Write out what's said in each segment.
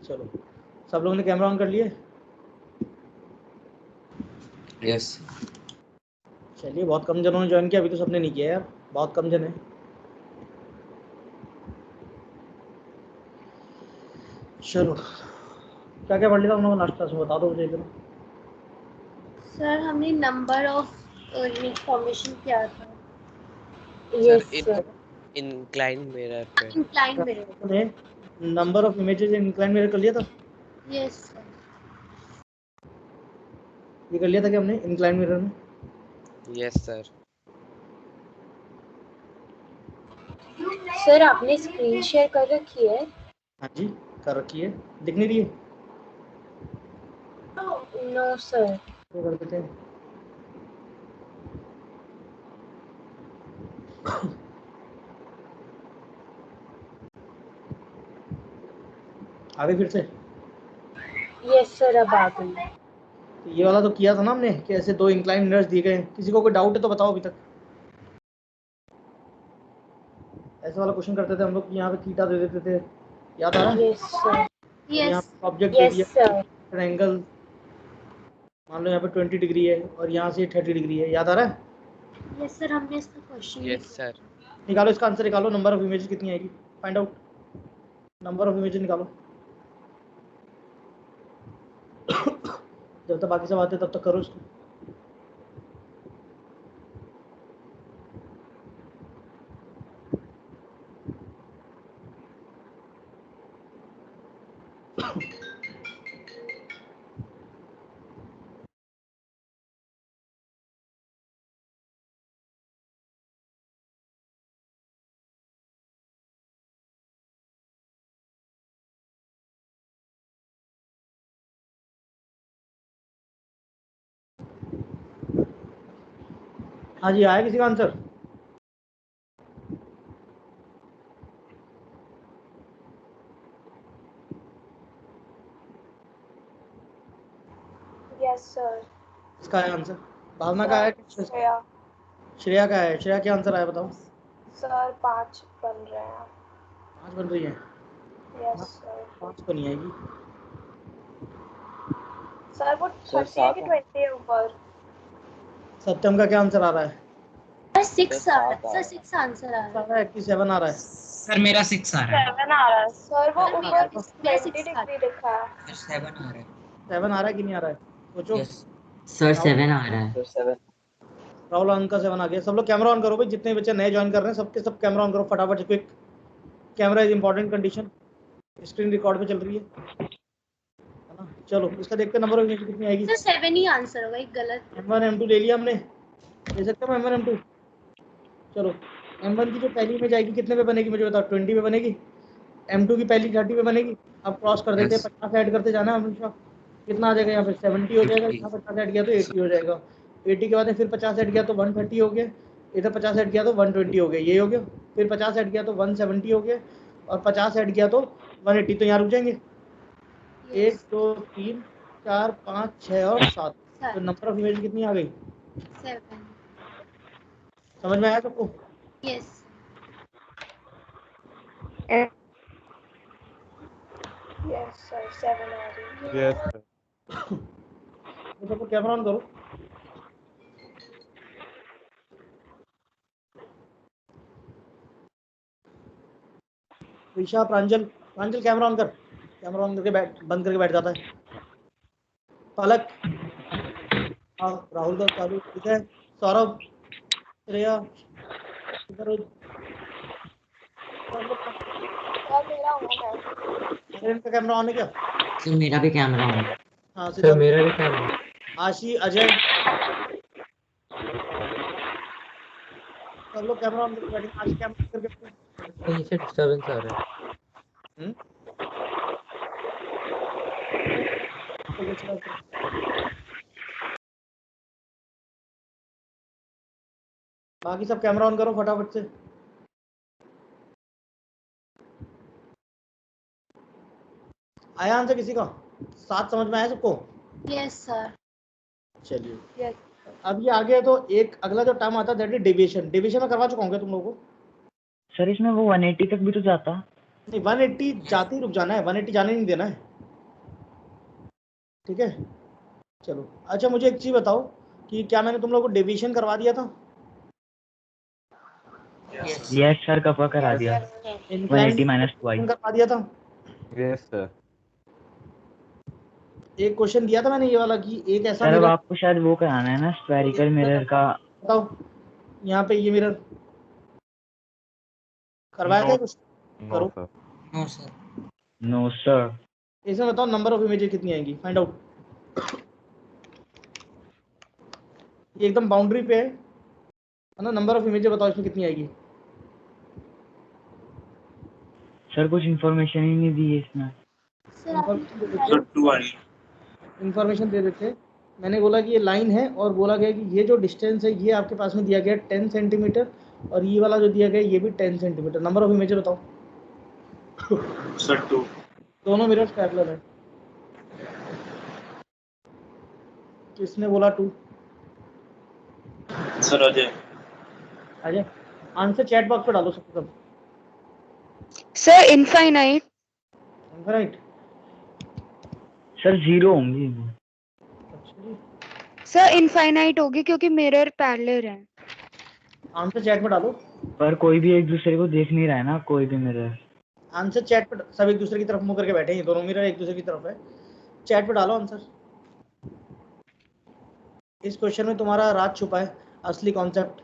चलो, सब लोगों ने कैमरा ऑन कर लिए? यस। चलिए, बहुत कम जनों ने ज्वाइन किया, अभी तो सबने नहीं किया यार, बहुत कम जन है। चलो, क्या क्या पढ़ लिया उन लोगों ने लास्ट क्लास में, बता दो मुझे जरा। सर हमने नंबर ऑफ इंफॉर्मेशन किया था। सर इंक्लाइन मिरर पे। Incline mirror. Number of images in incline mirror कर लिया था? Yes sir. ये कर लिया था क्या हमने इंक्लाइन मिरर में? Yes sir. सर आपने स्क्रीन शेयर कर रखी है? हाँ जी, कर रखी है, दिख नहीं रही है? No sir. तो कर देते हैं। आगे फिर से। यस सर, अब आ गई। तो ये वाला तो किया था ना हमने कि ऐसे दो इंक्लाइन मिरर्स दिए गए। किसी को कोई डाउट है तो बताओ अभी तक। ऐसे वाला क्वेश्चन करते थे हम लोग, यहाँ पे थीटा दे देते थे, याद आ रहा है? Yes sir. यहाँ यस। ऑब्जेक्ट दे यस दिया, सर। एंगल मान लो यहाँ पे 20 डिग्री है और यहाँ से 30 डिग्री है, याद आ रहा है? यस सर, हमने इसका क्वेश्चन यस सर। निकालो इसका आंसर, निकालो नंबर ऑफ इमेजेस कितनी आएगी, find out number of images निकालो। जब तक बाकी सब आते तब तक करो इसको। हाँ जी, आया किसी का आंसर? Yes sir. इसका आया आंसर? भावना का आया? श्रेया। श्रेया का है। श्रेया क्या आंसर आया बताओ? सर 5 बन रहे हैं। 5 बन रही है? Yes sir. 5 तो नहीं आएगी सर वो 30 है कि 20 है ऊपर? सत्यम का क्या आंसर आ रहा है? सर 6 आ रहा है। सर 6 आंसर आ रहा है। कि 7 आ रहा है? सर मेरा 6 आ रहा है। 7 आ रहा है सर, वो ऊपर 20 6 डिग्री लिखा है। सर 7 आ रहा है। 7 आ रहा है कि नहीं आ रहा है? सोचो। यस सर 7 आ रहा है। राहुल अंक का 7 आ गया। सब लोग कैमरा ऑन करो भाई, जितने बच्चे नए ज्वाइन कर रहे हैं सबके सब कैमरा ऑन करो फटाफट से, quick. Camera is important condition, screen record पे चल रही है ना? चलो इसका देखते हैं नंबर ऑफ इमेज कितनी आएगी। सर 7 ही आंसर होगा, एक गलत। M1 M2 ले लिया हमने, ले सकते हो M1 M2? चलो M1 की जो पहली इमेज आएगी कितने पे बनेगी मुझे बताओ? 20 पे बनेगी। M2 की पहली 30 पे बनेगी। अब क्रॉस कर देते हैं, 50 ऐड करते जाना है हमेशा। कितना आ जाएगा यहाँ पे? 70 हो जाएगा। यहाँ 50 ऐड किया तो 80 हो जाएगा। 80 के बाद फिर 50 ऐड किया तो 130 हो गया। इधर 50 ऐड किया तो 120 हो गया, ये हो गया। फिर 50 ऐड किया तो 170 हो गया और 50 ऐड किया तो 180। तो यहाँ रुक जाएंगे। 1 2 3 4 5 6 और 7। तो नंबर ऑफ इमेज कितनी आ गई? 7। समझ में आया सबको? यस। यस सर 7 आ रही है। Yes sir. तो सबको कैमरा ऑन करो। ईशा, प्रांजल, प्रांजल कैमरा ऑन कर। कैमरा ऑन करके बैठ, बंद करके बैठ जाता है। पलक, हाँ राहुल का चालू, ठीक है। सौरभ, श्रेया, इधर मेरा ऑन है। इनका कैमरा ऑन है क्या? सर मेरा भी कैमरा ऑन है। हाँ सर मेरा भी कैमरा। आशी, अजय, सब लोग कैमरा ऑन करके बैठे। आशी कैमरा ऑन करके बैठे। कहीं से डिस्टर्बेंस आ रहा है। बाकी सब कैमरा ऑन करो फटाफट से। आया आंसर किसी का? 7 समझ में आया सबको? Yes sir. चलिए, यस। अब ये आ गया तो एक अगला जो टर्म आता है दैट इज डेविएशन। डेविएशन में करवा चुका हूँ क्या तुम लोगों को? सर इसमें वो 180 तक भी तो जाता। नहीं 180 जाते ही रुक जाना है, 180 जाने नहीं देना है, ठीक है। चलो अच्छा मुझे एक चीज बताओ कि क्या मैंने तुम लोगों को डेविएशन करवा दिया था? यस सर, कब का करा दिया? 180 माइनस 2i। करवा दिया था। Yes sir. एक क्वेश्चन दिया था मैंने ये वाला कि एक ऐसा सर अब मिरर आपको शायद वो कराना है ना, स्फेरिकल मिरर का। बताओ, यहाँ पे ये मिरर करवाया था कुछ? No sir. No sir. No sir. इसमें बताओ नंबर ऑफ इमेजेस कितनी आएंगी, फाइंड आउट। ये एकदम बाउंड्री पे है ना, नंबर ऑफ इमेजेस बताओ इसमें कितनी आएगी। सर कुछ इन्फॉर्मेशन ही नहीं दी है इसमें। इंफॉर्मेशन दे देते। मैंने बोला कि ये लाइन है और बोला गया कि ये जो डिस्टेंस है ये आपके पास में दिया गया 10 सेंटीमीटर और ये वाला जो दिया गया ये भी 10 सेंटीमीटर। नंबर ऑफ इमेजेस बताओ। सर 2। दोनों मिरर्स पैरेलल है। किसने बोला 2? Sir Ajay. Ajay answer chat box पे डालो सबसे सब। Sir infinite. राइट। सर 0 होंगी। सर इनफाइनाइट होगी क्योंकि मिरर पैरेलल है। आंसर चैट में डालो। पर कोई भी एक दूसरे को देख नहीं रहा है ना, कोई भी मिरर। आंसर चैट पे, सब एक दूसरे की तरफ मुंह करके बैठे हैं, दोनों मिरर एक दूसरे की तरफ है। चैट पे डालो आंसर। इस क्वेश्चन में तुम्हारा राज छुपा है, असली कॉन्सेप्ट।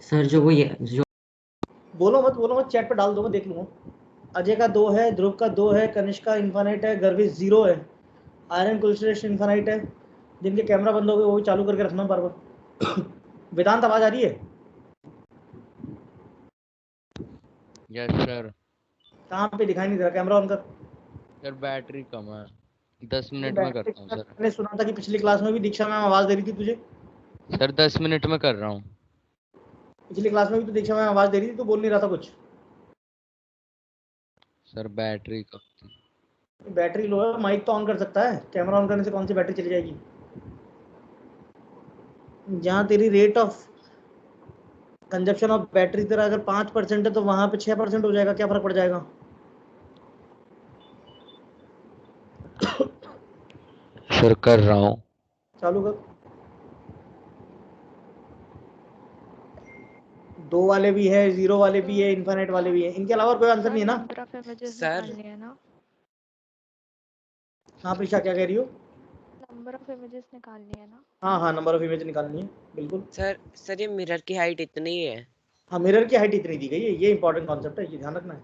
सर जो वो ये जो बोलो मत, चैट पे डाल दो, मैं देख लूंगा। अजय का 2 है, ध्रुव का 2 है, कनिष्क का इन्फानाइट है, गर्विश 0 है, आर्यन कुलश्रेष्ठ इन्फानाइट है। जिनके कैमरा बंद हो गए वो भी चालू करके रखना बार बार। वेदांत आवाज आ रही है? Yes sir. कहाँ पे दिखाई नहीं दे रहा, कैमरा ऑन कर। सर बैटरी कम है, 10 मिनट में करता हूँ सर। मैंने सुना था कि पिछली क्लास में भी दीक्षा मैम आवाज दे रही थी तुझे। सर 10 मिनट में कर रहा हूँ। पिछली क्लास में भी तो दीक्षा मैम आवाज दे रही थी, तो बोल नहीं रहा था कुछ। सर बैटरी कब थी? बैटरी लो है, माइक तो ऑन कर सकता है, कैमरा ऑन करने से कौन सी बैटरी चली जाएगी। जहाँ तेरी rate of consumption of battery तेरा अगर 5% है तो वहां पे 6% हो जाएगा, क्या फर्क पड़ जाएगा। सर कर रहा हूँ। चालू कर। 2 वाले भी है, 0 वाले भी है, इन्फिनिट वाले भी है। इनके अलावा कोई आंसर नहीं है ना सर हाँ प्रीशा क्या कह रही हो? नंबर ऑफ इमेजेस निकालनी है ना। हाँ नंबर ऑफ इमेज निकालनी है बिल्कुल। सर ये मिरर की हाइट इतनी है। हाँ मिरर की हाइट इतनी दी गई है, ये इंपॉर्टेंट कॉन्सेप्ट है, ये ध्यान रखना है।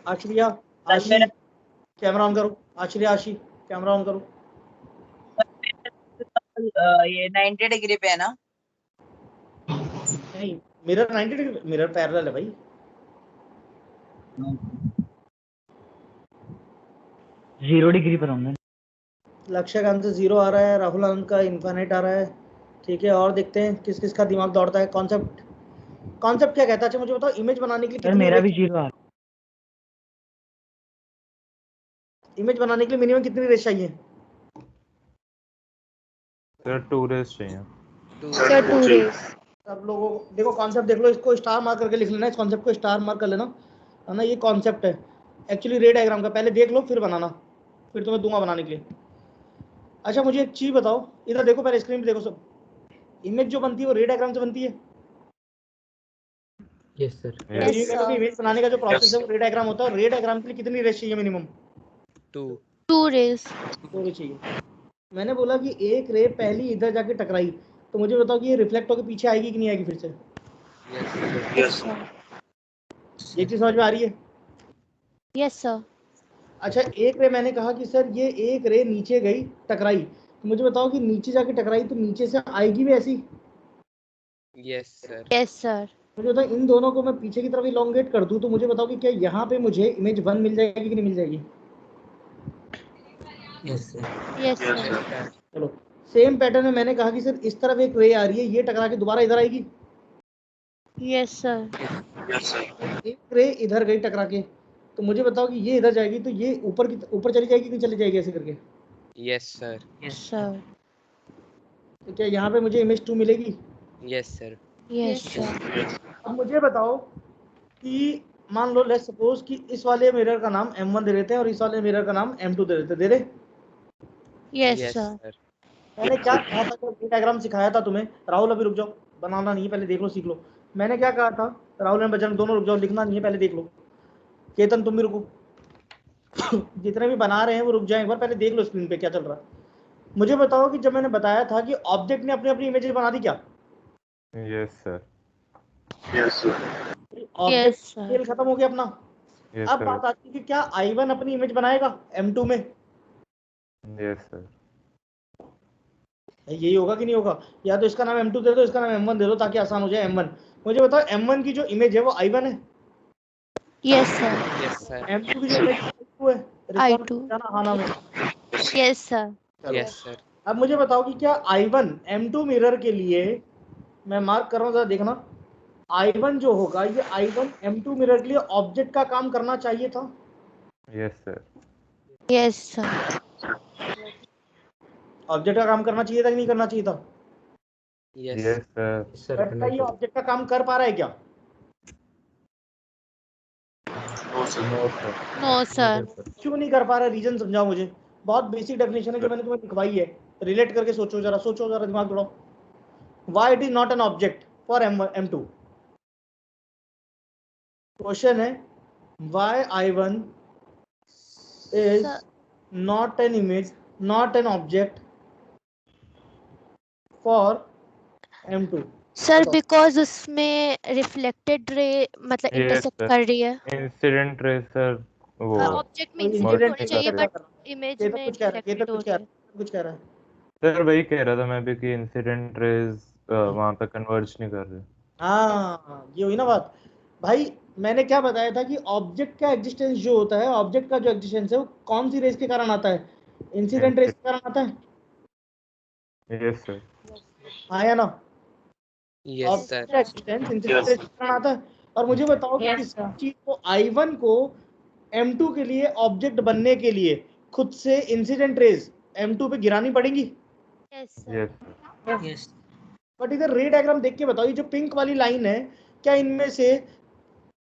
आश्रिया आशी कैमरा ऑन करो। आश्रिया आशी कैमरा ऑन करो। ये 90 डिग्री पे है ना? नहीं मिरर 90 डिग्री, मिरर पैरेलल है भाई। 0 डिग्री पर होंगे। लक्ष्य का आंसर 0 आ रहा है, राहुल आनंद का इन्फिनिट आ रहा है। ठीक है और देखते हैं किस किस का दिमाग दौड़ता है। कॉन्सेप्ट क्या कहता है? अच्छा मुझे बताओ, इमेज बनाने के लिए सर मेरा भी 0 आ रहा है। इमेज बनाने के लिए मिनिमम कितनी रेस चाहिए? सर 2 रेस चाहिए। Sir 2 rays. सब लोगों को देखो कॉन्सेप्ट देख लो, इसको स्टार मार्क करके लिख लेना, इस कॉन्सेप्ट को स्टार मार्क कर लेना है ना। ये कॉन्सेप्ट है एक्चुअली रे डायग्राम का, पहले देख लो फिर बनाना, फिर तुम्हें दूंगा बनाने के लिए। अच्छा मुझे एक चीज बताओ, इधर देखो, पहले स्क्रीन पे देखो सब। इमेज जो बनती है वो रे डायग्राम से बनती है। Yes sir. इमेज बनाने का जो प्रोसेस है वो रे डायग्राम होता है। रे डायग्राम के लिए कितनी रेस चाहिए मिनिमम? 2 रेस। 2 रेस चाहिए। मैंने बोला कि एक रे पहली इधर जाके टकराई, तो मुझे बताओ कि ये रिफ्लेक्ट होकर पीछे आएगी कि नहीं आएगी फिर से? यस ये चीज समझ में आ रही है? Yes sir. अच्छा एक रे मैंने कहा कि सर ये एक रे नीचे गई टकराई, तो मुझे बताओ कि नीचे जाके टकराई तो नीचे से आएगी भी ऐसी? Yes sir. Yes sir. मुझे बताओ इन दोनों को मैं पीछे की तरफ इलोंगेट कर दूं तो मुझे बताओ कि क्या यहाँ पे मुझे इमेज 1 मिल जाएगी कि नहीं मिल जाएगी? Yes sir. Yes sir. चलो सेम पैटर्न में मैंने कहा कि सर इस तरफ एक रे आ रही है, ये टकरा के दोबारा इधर आएगी। Yes, sir. Yes, sir. एक रे इधर गई टकरा के, तो मुझे बताओ कि ये इधर जाएगी तो ये ऊपर चली जाएगी कि नहीं चली जाएगी ऐसे करके? Yes sir. Sir. तो क्या यहाँ पे मुझे इमेज 2 मिलेगी? Yes sir. Yes, sir. अब मुझे बताओ कि मान लो लेट्स सपोज कि इस वाले मिरर का नाम M1 दे देते हैं और इस वाले मिरर का नाम M2 दे देते, दे दे? Yes, yes sir. सर। मैंने क्या कहा था जब डायग्राम सिखाया था तुम्हें? राहुल अभी रुक जाओ, बनाना नहीं है, पहले देख लो, सीख लो। मैंने क्या कहा था? राहुल एंड बजरंग दोनों रुक जाओ, लिखना नहीं है, पहले देख लो। केतन तुम भी रुको। जितने भी बना रहे हैं वो रुक जाए, एक बार पहले देख लो स्क्रीन पे क्या चल रहा है। मुझे बताओ कि जब मैंने बताया था कि ऑब्जेक्ट ने अपनी अपनी इमेजेस बना दी क्या? Yes sir. Yes, sir. Object Yes, sir. खेल खत्म हो गया अपना। यस अब सर। बात आती है कि क्या I1 अपनी इमेज बनाएगा M2 में? Yes sir. यही होगा कि नहीं होगा? या तो इसका नाम M2 दे दो, इसका नाम M1 दे दो, ताकि आसान हो जाए M1। मुझे बताओ M1 की जो इमेज है वो I1 है? Yes, sir. Yes sir. M2 की जो इमेज I2 है? Response I2. जाना हाँ ना में। Yes, sir. Yes sir. अब मुझे बताओ कि क्या I1 M2 मिरर के लिए, मैं मार्क कर रहा हूँ जरा देखना, I1 जो होगा ये I1 M2 मिरर के लिए ऑब्जेक्ट का काम करना चाहिए था? Yes sir. Yes, sir. Object का काम करना चाहिए था कि नहीं करना चाहिए था? Yes yes sir. सर क्या ये ऑब्जेक्ट का काम कर पा रहा है क्या? No, sir. No sir. No, sir. क्यों नहीं कर पा रहा? रीजन समझाओ मुझे। बहुत बेसिक डेफिनेशन है जो मैंने तुम्हें लिखवाई है, रिलेट करके सोचो जरा दिमाग दौड़ाओ। Why it is not an object for M2? Question है why I1 is Sir. not an image, not an object for M2? Sir because उसमें रिफ्लेक्टेड रे मतलब Yes, इंटरसेक्ट sir. कर रही है। इंसिडेंट रे सर वो object में incident incident होनी नहीं चाहिए करता। बट इमेज केतन में कुछ कह रहा है, रिफ्लेक्टेड हो रही है। कुछ कह रहा है। सर वही कह रहा था मैं भी कि इंसिडेंट रेज वहां पे कन्वर्ज नहीं कर रहे। हाँ ये हुई ना बात भाई। मैंने क्या बताया था कि ऑब्जेक्ट का एग्जिस्टेंस जो होता है, ऑब्जेक्ट का जो एग्जिस्टेंस है वो कौन सी रेस के कारण आता है? इंसिडेंट रेस के कारण आता है। Yes sir. हाँ या ना? Yes sir. ऑब्जेक्ट का एग्जिस्टेंस इंसिडेंट रेस के कारण आता है। और मुझे बताओ कि किस चीज को I1 को M2 के लिए ऑब्जेक्ट बनने के लिए खुद से इंसिडेंट रेस M2 पे गिरानी पड़ेगी। Yes yes sir. Yes but इधर रे डायग्राम देख के बताओ, ये जो पिंक वाली लाइन है, क्या इनमें से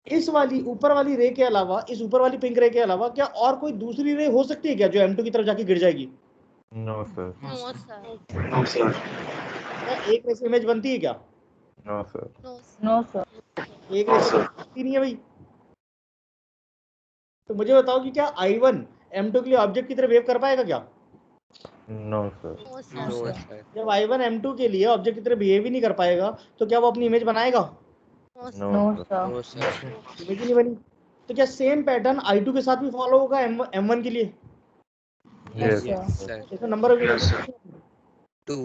इस वाली ऊपर वाली रे के अलावा, इस ऊपर वाली पिंक रे के अलावा क्या और कोई दूसरी रे हो सकती है क्या जो M2 की तरफ जाके गिर जाएगी? No sir. No sir. No, sir. क्या एक रे से इमेज बनती है क्या? No sir. No sir. एक रे से बनती नहीं है भाई। तो मुझे बताओ कि क्या I1 M2 के लिए ऑब्जेक्ट की तरह वेव कर पाएगा क्या? No sir. No no sir. Sir. जब I1 M2 के लिए ऑब्जेक्ट की तरह बिहेव ही नहीं कर पाएगा तो क्या वो अपनी इमेज बनाएगा? No sir. No sir. Image ही नहीं बनी। तो क्या सेम पैटर्न I2 के साथ भी फॉलो होगा M1 के लिए? Yes yes sir. इसका नंबर Yes, sir. 2।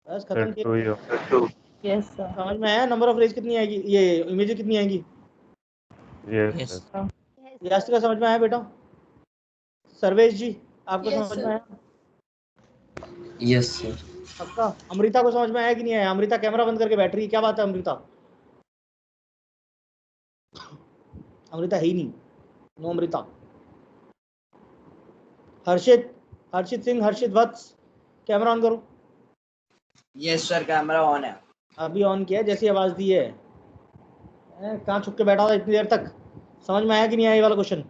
बस सर खत्म टू किया। ही Two. समझ में आया? नंबर ऑफ रेज कितनी आएगी, ये इमेज कितनी आएंगी? Yes yes sir. यास्तिका समझ में आया बेटा? सर्वेश जी आपको Yes, समझ में sir. आया? Yes sir. पक्का? अमृता को समझ में आया कि नहीं आया? अमृता कैमरा बंद करके बैठ रही है, क्या बात है अमृता? अमृता है ही नहीं, no Amrita. Harshit Singh, Harshit Vats, camera on करो। यस सर कैमरा ऑन है। अभी ऑन किया है, जैसी आवाज दी है। कहाँ छुप के बैठा था इतनी देर तक? समझ में आया कि नहीं आया ये वाला क्वेश्चन?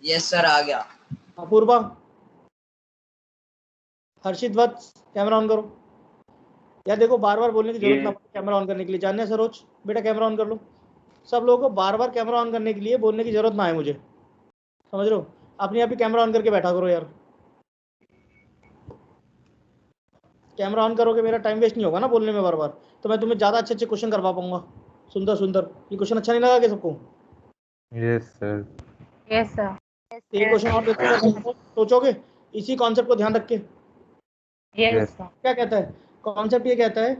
यस सर आ गया। अपूर्वा, हर्षित वत्स, कैमरा ऑन करो। यार देखो बार बार बोलने की जरूरत ना पड़े कैमरा ऑन करने के लिए। जानने सरोज बेटा कैमरा ऑन कर लो। सब लोगों को बार बार कैमरा ऑन करने के लिए बोलने की जरूरत ना आए मुझे, समझ रहे हो? अपने आप ही कैमरा ऑन करके बैठा करो यार। कैमरा ऑन करोगे मेरा टाइम वेस्ट नहीं होगा ना बोलने में बार बार, तो मैं तुम्हें ज़्यादा अच्छे क्वेश्चन करवा पाऊंगा। सुंदर ये क्वेश्चन अच्छा नहीं लगा क्या सबको? Yes sir. एक क्वेश्चन और देता हूं, सोचोगे इसी कॉन्सेप्ट को ध्यान रख के? यस। क्या कहता है कॉन्सेप्ट? ये कहता है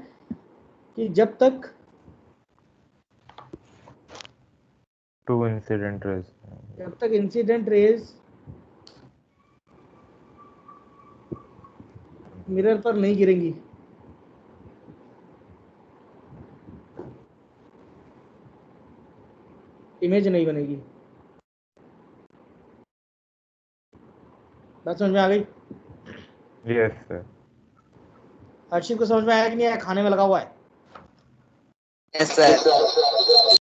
कि जब तक two incident incident rays mirror पर नहीं गिरेंगी, इमेज नहीं बनेगी। बात समझ में आ गई? Yes sir. हर्षित को समझ में आया कि नहीं आया? खाने में लगा हुआ है। Yes sir.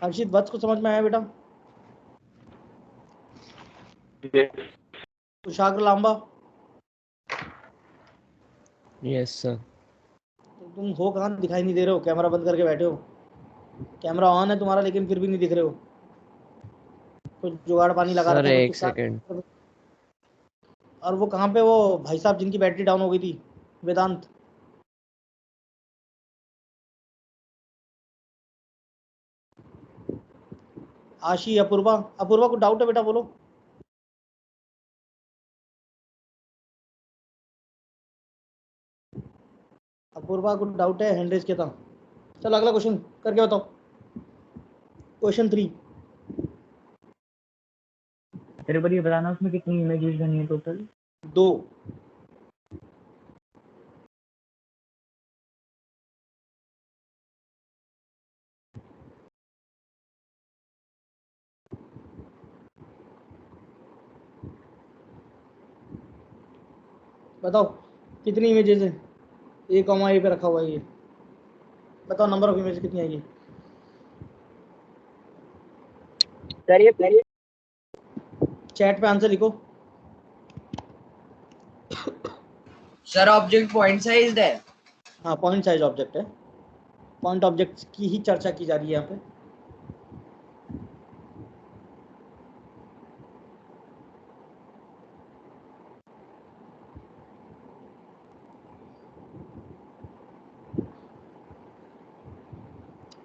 हर्षित वत्स को समझ में आया बेटा? कुशाग्र लांबा? Yes sir. तो तुम हो कहाँ, दिखाई नहीं दे रहे हो? कैमरा बंद करके बैठे हो। कैमरा ऑन है तुम्हारा लेकिन फिर भी नहीं दिख रहे हो। कुछ जुगाड़ पानी लगा सर रखा है एक कुछ के साथ। सेकंड। और वो कहाँ पे, वो भाई साहब जिनकी बैटरी डाउन हो गई थी, वेदांत? आशी, अपूर्वा? अपूर्वा को डाउट है बेटा, बोलो। अपूर्वा को डाउट है, हैंड रेज किया था। चलो अगला क्वेश्चन करके बताओ। क्वेश्चन 3। तेरे को ये बताना उसमें कितनी इमेजेस बनी है टोटल? 2। बताओ कितनी इमेजेस है? ए कॉमा ए पे रखा हुआ है ये। बताओ नंबर ऑफ इमेज कितनी आएगी? चैट पे आंसर लिखो। सर ऑब्जेक्ट पॉइंट साइज है। हाँ, पॉइंट साइज ऑब्जेक्ट है। पॉइंट ऑब्जेक्ट की ही चर्चा की जा रही है यहाँ पे।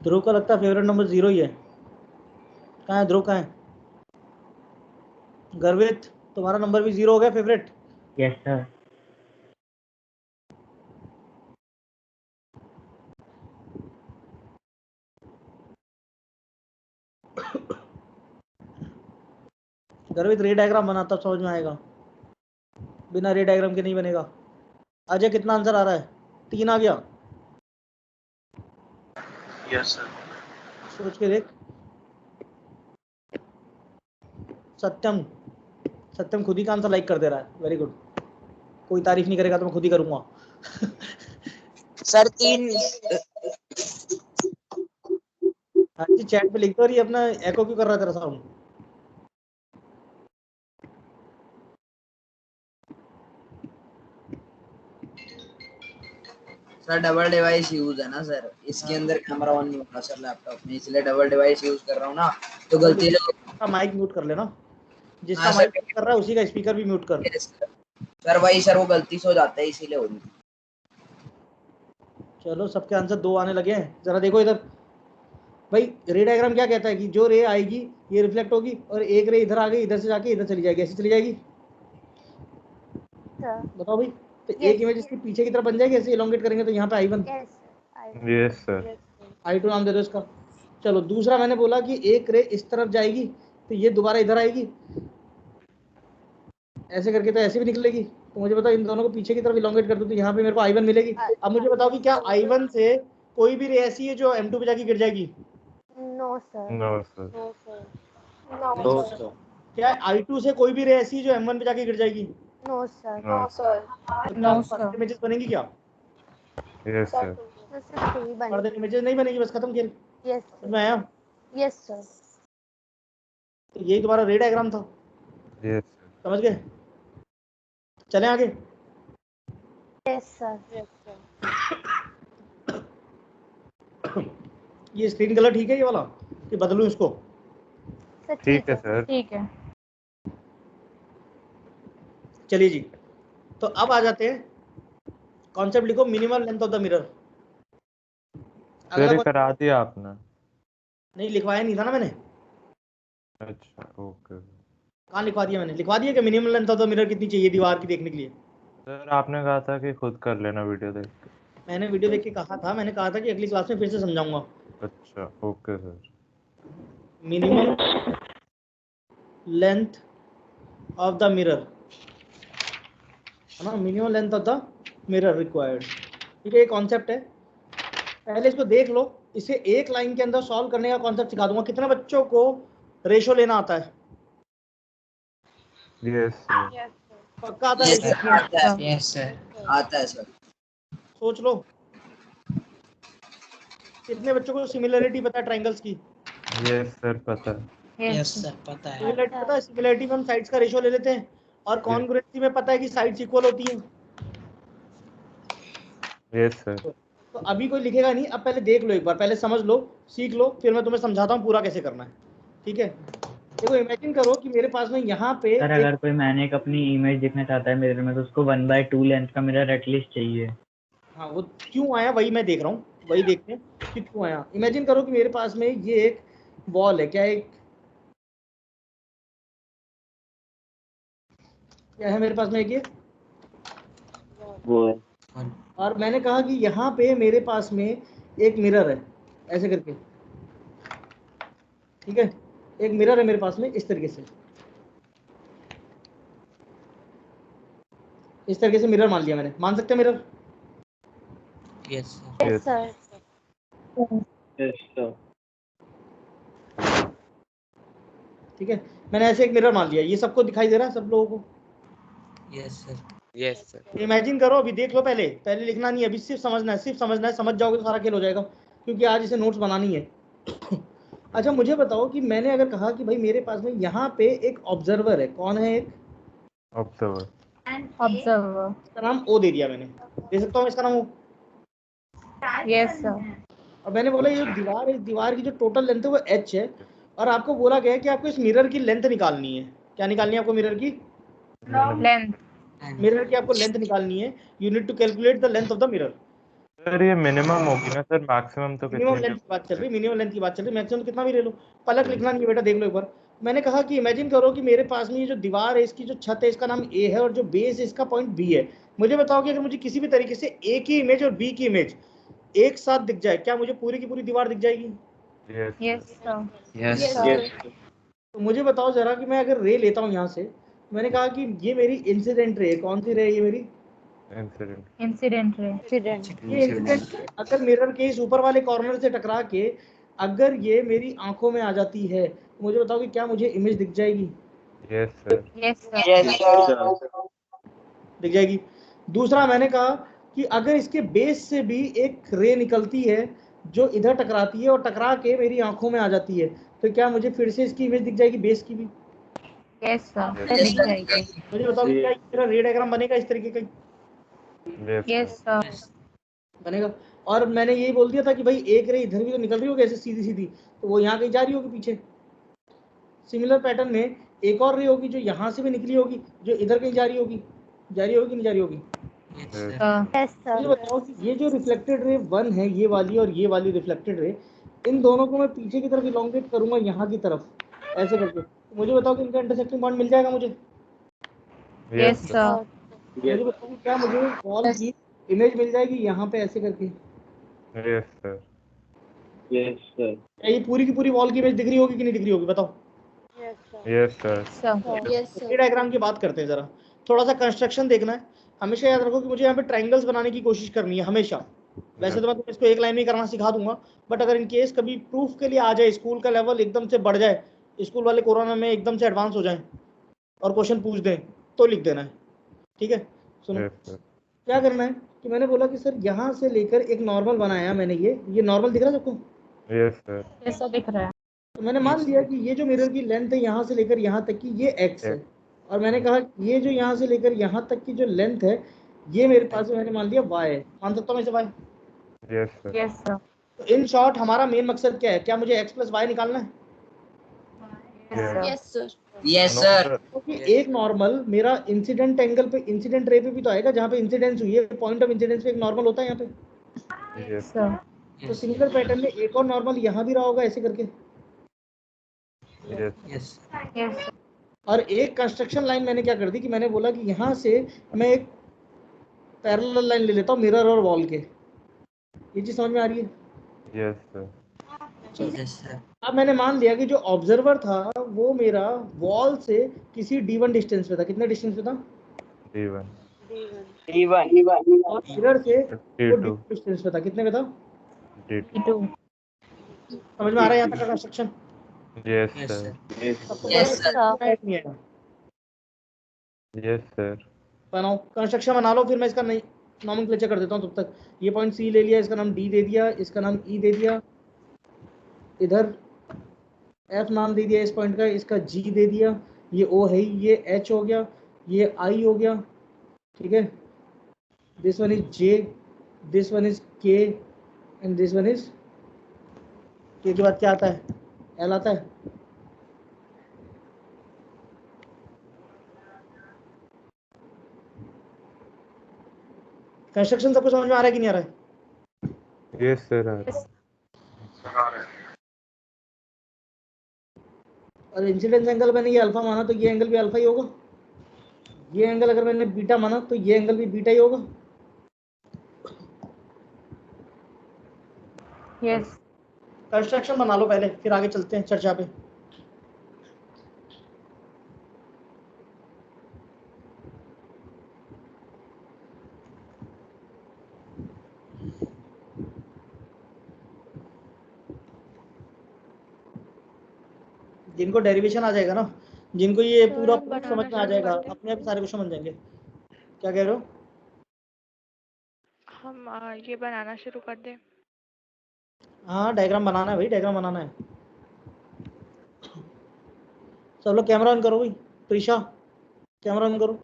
ध्रुव का लगता है फेवरेट नंबर 0 ही है। कहाँ है ध्रुव, कहाँ है? गर्वित, तुम्हारा नंबर भी 0 हो गया फेवरेट? Yes sir. गर्वित रे डायग्राम बनाता समझ में आएगा, बिना रे डायग्राम के नहीं बनेगा। अजय कितना आंसर आ रहा है? 3 आ गया? Yes sir. सोच के देख। सत्यम, सत्यम खुद ही का आंसर लाइक कर दे रहा है, वेरी गुड। कोई तारीफ नहीं करेगा तो मैं खुद ही करूंगा। सर 3। हाँ जी, चैट पे लिख दो। ये अपना एको क्यों कर रहा है तेरा sound? Sir double device use है ना सर, इसके अंदर कैमरा ऑन नहीं होगा सर लैपटॉप में, इसलिए डबल डिवाइस यूज कर रहा हूँ ना, तो गलती से माइक म्यूट कर लेना। जिसका हाँ, माइक सर। कर रहा है उसी का स्पीकर भी म्यूट कर। सर वही सर, वो गलती से हो जाता है इसीलिए हो रही है। चलो सबके आंसर 2 आने लगे हैं। जरा देखो इधर भाई, रे डायग्राम क्या कहता है कि जो रे आएगी ये रिफ्लेक्ट होगी, और एक रे इधर आ गई, इधर से जाके इधर चली जाएगी, ऐसे चली जाएगी। बताओ भाई, तो एक इमेज इसके पीछे की तरफ बन जाएगी, ऐसे इलोंगेट करेंगे तो यहाँ पे I1। Yes sir. I2 नाम दे दो इसका। चलो दूसरा मैंने बोला कि एक रे इस तरफ जाएगी तो ये दोबारा इधर आएगी, ऐसे करके तो ऐसे भी निकलेगी। तो मुझे बताओ इन दोनों को पीछे की तरफ इलोंगेट कर दो तो यहाँ पे मेरे को I1 मिलेगी। अब मुझे बताओ कि क्या I1 से कोई भी रे ऐसी है जो M2 पे जाके गिर जाएगी? No sir. No sir. No sir. क्या I2 से कोई भी रे ऐसी है जो M1 पे जाके गिर जाएगी? No sir. No sir. Images बनेगी क्या? Yes sir. सिर्फ 2 ही बने। पर्दे इमेजेस नहीं बनेगी, बस खत्म खेल। यस समझ में आया? Yes sir. तो यही तुम्हारा रे डायग्राम था, यस सर। समझ गए? चलें आगे। Yes sir. ये स्क्रीन कलर ठीक है ये वाला कि बदलूं इसको? ठीक है सर। ठीक है। चलिए जी, तो अब आ जाते हैं। कॉन्सेप्ट लिखो, minimum length of the mirror. Sir ये करा दिया आपने? नहीं, लिखवाया नहीं था ना मैंने। अच्छा ओके। कहाँ लिखवा दिया मैंने? लिखवा दिया कि minimum length of the mirror कितनी चाहिए दीवार की देखने के लिए? सर आपने कहा था कि खुद कर लेना वीडियो देख के। मैंने वीडियो देख के कहा था, मैंने कहा था कि अगली क्लास में फिर से समझाऊंगा। अच्छा okay sir. Minimum length of the mirror है ना, minimum length of the mirror required. ठीक है, ये कॉन्सेप्ट है। पहले इसको देख लो, इसे एक लाइन के अंदर सॉल्व करने का कॉन्सेप्ट सिखा दूंगा। कितने बच्चों को रेशो लेना आता है? Yes, sir. पक्का आता है Yes, ratio? sir. आता है Yes, sir. आता है सर। सोच लो कितने बच्चों को सिमिलरिटी पता है ट्रायंगल्स की? Yes, sir, पता है। Yes, sir. पता है। सिमिलरिटी पता है? सिमिलरिटी में हम साइड्स का रेशियो ले लेते हैं और कॉन्ग्रुएंसी में पता है कि साइड्स इक्वल होती हैं। Yes, sir. तो अभी कोई लिखेगा नहीं, अब पहले देख लो एक बार, पहले समझ लो, सीख लो, फिर मैं तुम्हें समझाता हूँ पूरा कैसे करना है। ठीक है, देखो इमेजिन करो कि मेरे पास में यहाँ पे सर अगर कोई मैंने अपनी इमेज देखना चाहता है मिरर में तो उसको 1/2 लेंथ का मिरर एटलीस्ट चाहिए। हाँ वो क्यों आया वही मैं देख रहा हूँ, वही देखते हैं कि क्यों आया। इमेजिन करो कि मेरे पास में ये एक वॉल है, क्या है मेरे पास में एक ये वो और मैंने कहा कि यहाँ पे मेरे पास में एक मिरर है ऐसे करके। ठीक है, एक मिरर है मेरे पास में इस तरीके से, इस तरीके से मिरर मान लिया मैंने। मान सकते हैं mirror? Yes, sir. Yes, sir. Yes, sir. ठीक है, मैंने ऐसे एक मिरर मान लिया। ये सबको दिखाई दे रहा है, सब लोगों को? Yes, sir. Yes, sir. Imagine करो, अभी देख लो, पहले लिखना नहीं है, अभी सिर्फ समझना है, सिर्फ समझना है। समझ जाओगे तो सारा खेल हो जाएगा, क्योंकि आज इसे नोट्स बनानी है। अच्छा मुझे बताओ कि मैंने अगर कहा कि भाई मेरे पास में यहाँ पे एक ऑब्जर्वर है, कौन है? एक Observer. Observer. इसका नाम ओ दे दिया मैंने, दे सकता हूँ इसका नाम ओ? Yes, sir. और मैंने बोला ये जो दीवार है, इस दीवार की जो टोटल लेंथ है वो h है, और आपको बोला गया है कि आपको इस मिरर की लेंथ निकालनी है। क्या निकालनी है आपको? मिरर की Length. मिरर की आपको लेंथ निकालनी है। You need to calculate the length of the mirror. Sir ये मिनिमम होगी ना सर, मैक्सिमम तो मिनिमम कितनी लेंथ की बात चल रही, मिनिमम लेंथ की बात चल रही, मैक्सिमम तो कितना भी ले लो। पलक लिखना नहीं है बेटा, देख लो एक बार। मैंने कहा कि इमेजिन करो कि मेरे पास में ये जो दीवार है, इसकी जो छत है इसका नाम ए है और जो बेस है इसका पॉइंट बी है। मुझे बताओ कि अगर मुझे किसी भी तरीके से ए की इमेज और बी की इमेज एक साथ दिख जाए, क्या मुझे पूरी की पूरी दीवार दिख जाएगी? Yes, sir. Yes, Yes, sir. sir. तो मुझे बताओ जरा कि मैं अगर रे लेता हूँ यहाँ से, मैंने कहा कि ये मेरी इंसिडेंट रे है। कौन सी रे है ये मेरी? इंसिडेंट। Incident ray. Incident. ये इंसिडेंट अगर मिरर के इस ऊपर वाले कॉर्नर से टकरा के अगर ये मेरी आंखों में आ जाती है, तो मुझे बताओ कि क्या मुझे इमेज दिख जाएगी? Yes sir. Yes, sir. Yes, sir. दिख जाएगी। दूसरा मैंने कहा कि अगर इसके बेस से भी एक रे निकलती है जो इधर टकराती है और टकरा के मेरी आंखों में आ जाती है, तो क्या मुझे फिर से इसकी इमेज दिख जाएगी, बेस की भी? Yes, sir. Yes, दिख sir. जाएगी। मुझे बताओ कि क्या मेरा रे डायग्राम बनेगा इस तरीके का? Yes, sir. बनेगा। और मैंने यही बोल दिया था कि भाई एक रे इधर भी तो निकल रही होगी ऐसे सीधी सीधी, तो वो यहाँ कहीं जा रही होगी पीछे। सिमिलर पैटर्न में एक और रे होगी जो यहाँ से भी निकली होगी, जो इधर कहीं जा रही होगी नहीं जा रही होगी? Yes, sir. Yes, मुझे sir. बताओ कि ये जो रिफ्लेक्टेड रे 1 है, ये वाली और ये वाली रिफ्लेक्टेड रे, इन दोनों को मैं पीछे की तरफ इलोंगेट करूंगा यहाँ की तरफ ऐसे करके, तो मुझे बताओ कि इनका इंटरसेक्टिंग पॉइंट मिल जाएगा मुझे? Yes, sir. मुझे बताओ कि क्या मुझे वॉल की इमेज मिल जाएगी यहाँ पे ऐसे करके? Yes sir. Yes, sir. क्या ये पूरी की पूरी वॉल की इमेज दिख रही होगी कि नहीं दिख रही होगी? बताओ। Yes sir. Sir. Yes, sir. ये डायग्राम की बात करते हैं जरा, थोड़ा सा कंस्ट्रक्शन देखना है। हमेशा याद रखो कि मुझे यहाँ पे ट्रायंगल्स बनाने की कोशिश करनी है हमेशा। वैसे तो मैं तुम्हें इसको एक लाइन में करना सिखा दूंगा, बट अगर इन केस कभी प्रूफ के लिए आ जाए, स्कूल का लेवल एकदम से बढ़ जाए, स्कूल वाले कोरोना में एकदम से एडवांस हो जाए और क्वेश्चन पूछ दें, तो लिख देना है। ठीक है, सुनो यस सर। क्या करना है कि मैंने बोला कि सर यहाँ से लेकर एक नॉर्मल बनाया मैंने, ये नॉर्मल दिख रहा है सबको? Yes sir. ऐसा दिख रहा है। तो मैंने मान लिया कि ये जो मिरर की लेंथ है यहाँ से लेकर यहाँ तक की, ये x है, और मैंने कहा ये जो यहाँ से लेकर यहाँ तक की जो लेंथ है, ये मेरे पास मैंने मान लिया y है। मान सकता हूँ इसे y? Yes sir. Yes, sir. तो इन शॉर्ट हमारा मेन मकसद क्या है? क्या मुझे x प्लस y निकालना है? Yes, sir. Yes, sir. Yes, sir. क्योंकि एक नॉर्मल मेरा इंसिडेंट एंगल पे, इंसिडेंट रे पे भी तो आएगा जहाँ पे इंसिडेंस हुई है, पॉइंट ऑफ इंसिडेंस पे एक नॉर्मल होता है यहाँ पे। Yes Sir. तो सिमिलर पैटर्न में एक और नॉर्मल यहाँ भी रहा होगा ऐसे करके, यस। Yes. Yes, sir. और एक कंस्ट्रक्शन लाइन मैंने क्या कर दी कि मैंने बोला कि यहाँ से मैं एक पैरेलल लाइन ले लेता हूँ मिरर और वॉल के। ये चीज समझ में आ रही है? Yes sir. Yes, sir. अब मैंने मान लिया कि जो ऑब्जर्वर था वो मेरा वॉल से किसी d1 डिस्टेंस पे था। कितने डिस्टेंस पे था? D1 E1. और मिरर से वो D2 d2 डिस्टेंस पे था। कितने पे था? D2 Two. समझ में आ रहा है यहाँ तक का construction? Yes, Yes, sir. sir. सबको Yes, समझ में आया कि नहीं आया? Yes, sir. बनाओ कंस्ट्रक्शन बना लो, फिर मैं इसका नहीं नॉमेनक्लेचर कर देता हूँ तब तक। ये पॉइंट सी ले लिया, इसका नाम डी दे दिया, इसका नाम ई दे दिया, इधर एफ नाम दे दिया इस पॉइंट का, इसका जी दे दिया, ये ओ है ही, ये एच हो गया, ये आई हो गया, ठीक है। This one is J, this one is के एंड दिस वन इज के के बाद क्या आता है? एल आता है। कंस्ट्रक्शन सबको समझ में आ रहा है कि नहीं आ रहा है? Yes, sir. और इंसिडेंस एंगल मैंने ये अल्फा माना तो ये एंगल भी अल्फा ही होगा। ये एंगल अगर मैंने बीटा माना तो ये एंगल भी बीटा ही होगा। यस कंस्ट्रक्शन बना लो पहले, फिर आगे चलते हैं चर्चा पे। जिनको डेरिवेशन आ जाएगा ना, जिनको ये पूरा प्रूफ समझ में आ जाएगा, अपने आप सारे क्वेश्चन बन जाएंगे। क्या कह रहे हो? हम ये बनाना शुरू कर दें? हाँ डायग्राम बनाना है भाई, डायग्राम बनाना है। सब लोग कैमरा ऑन करो भाई। प्रीशा कैमरा ऑन करो,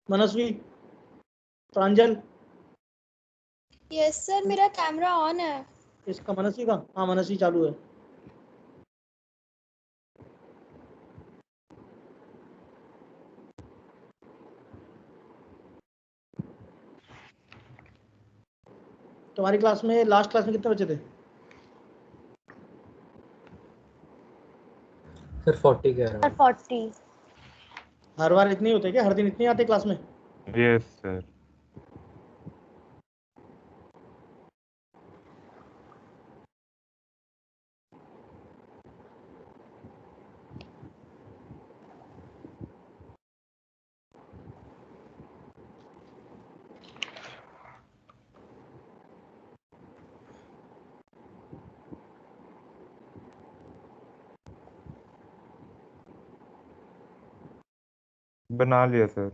मनस्वी, प्रांजल। यस सर, मेरा कैमरा ऑन है। इसका मनस्वी का? हाँ मनस्वी चालू है। तुम्हारी क्लास में लास्ट क्लास में कितने बच्चे थे? सर 40 कह रहा सर हूँ। 40। हर बार इतने ही होते क्या? हर दिन इतने ही आते क्लास में? Yes, sir. बना लिया सर।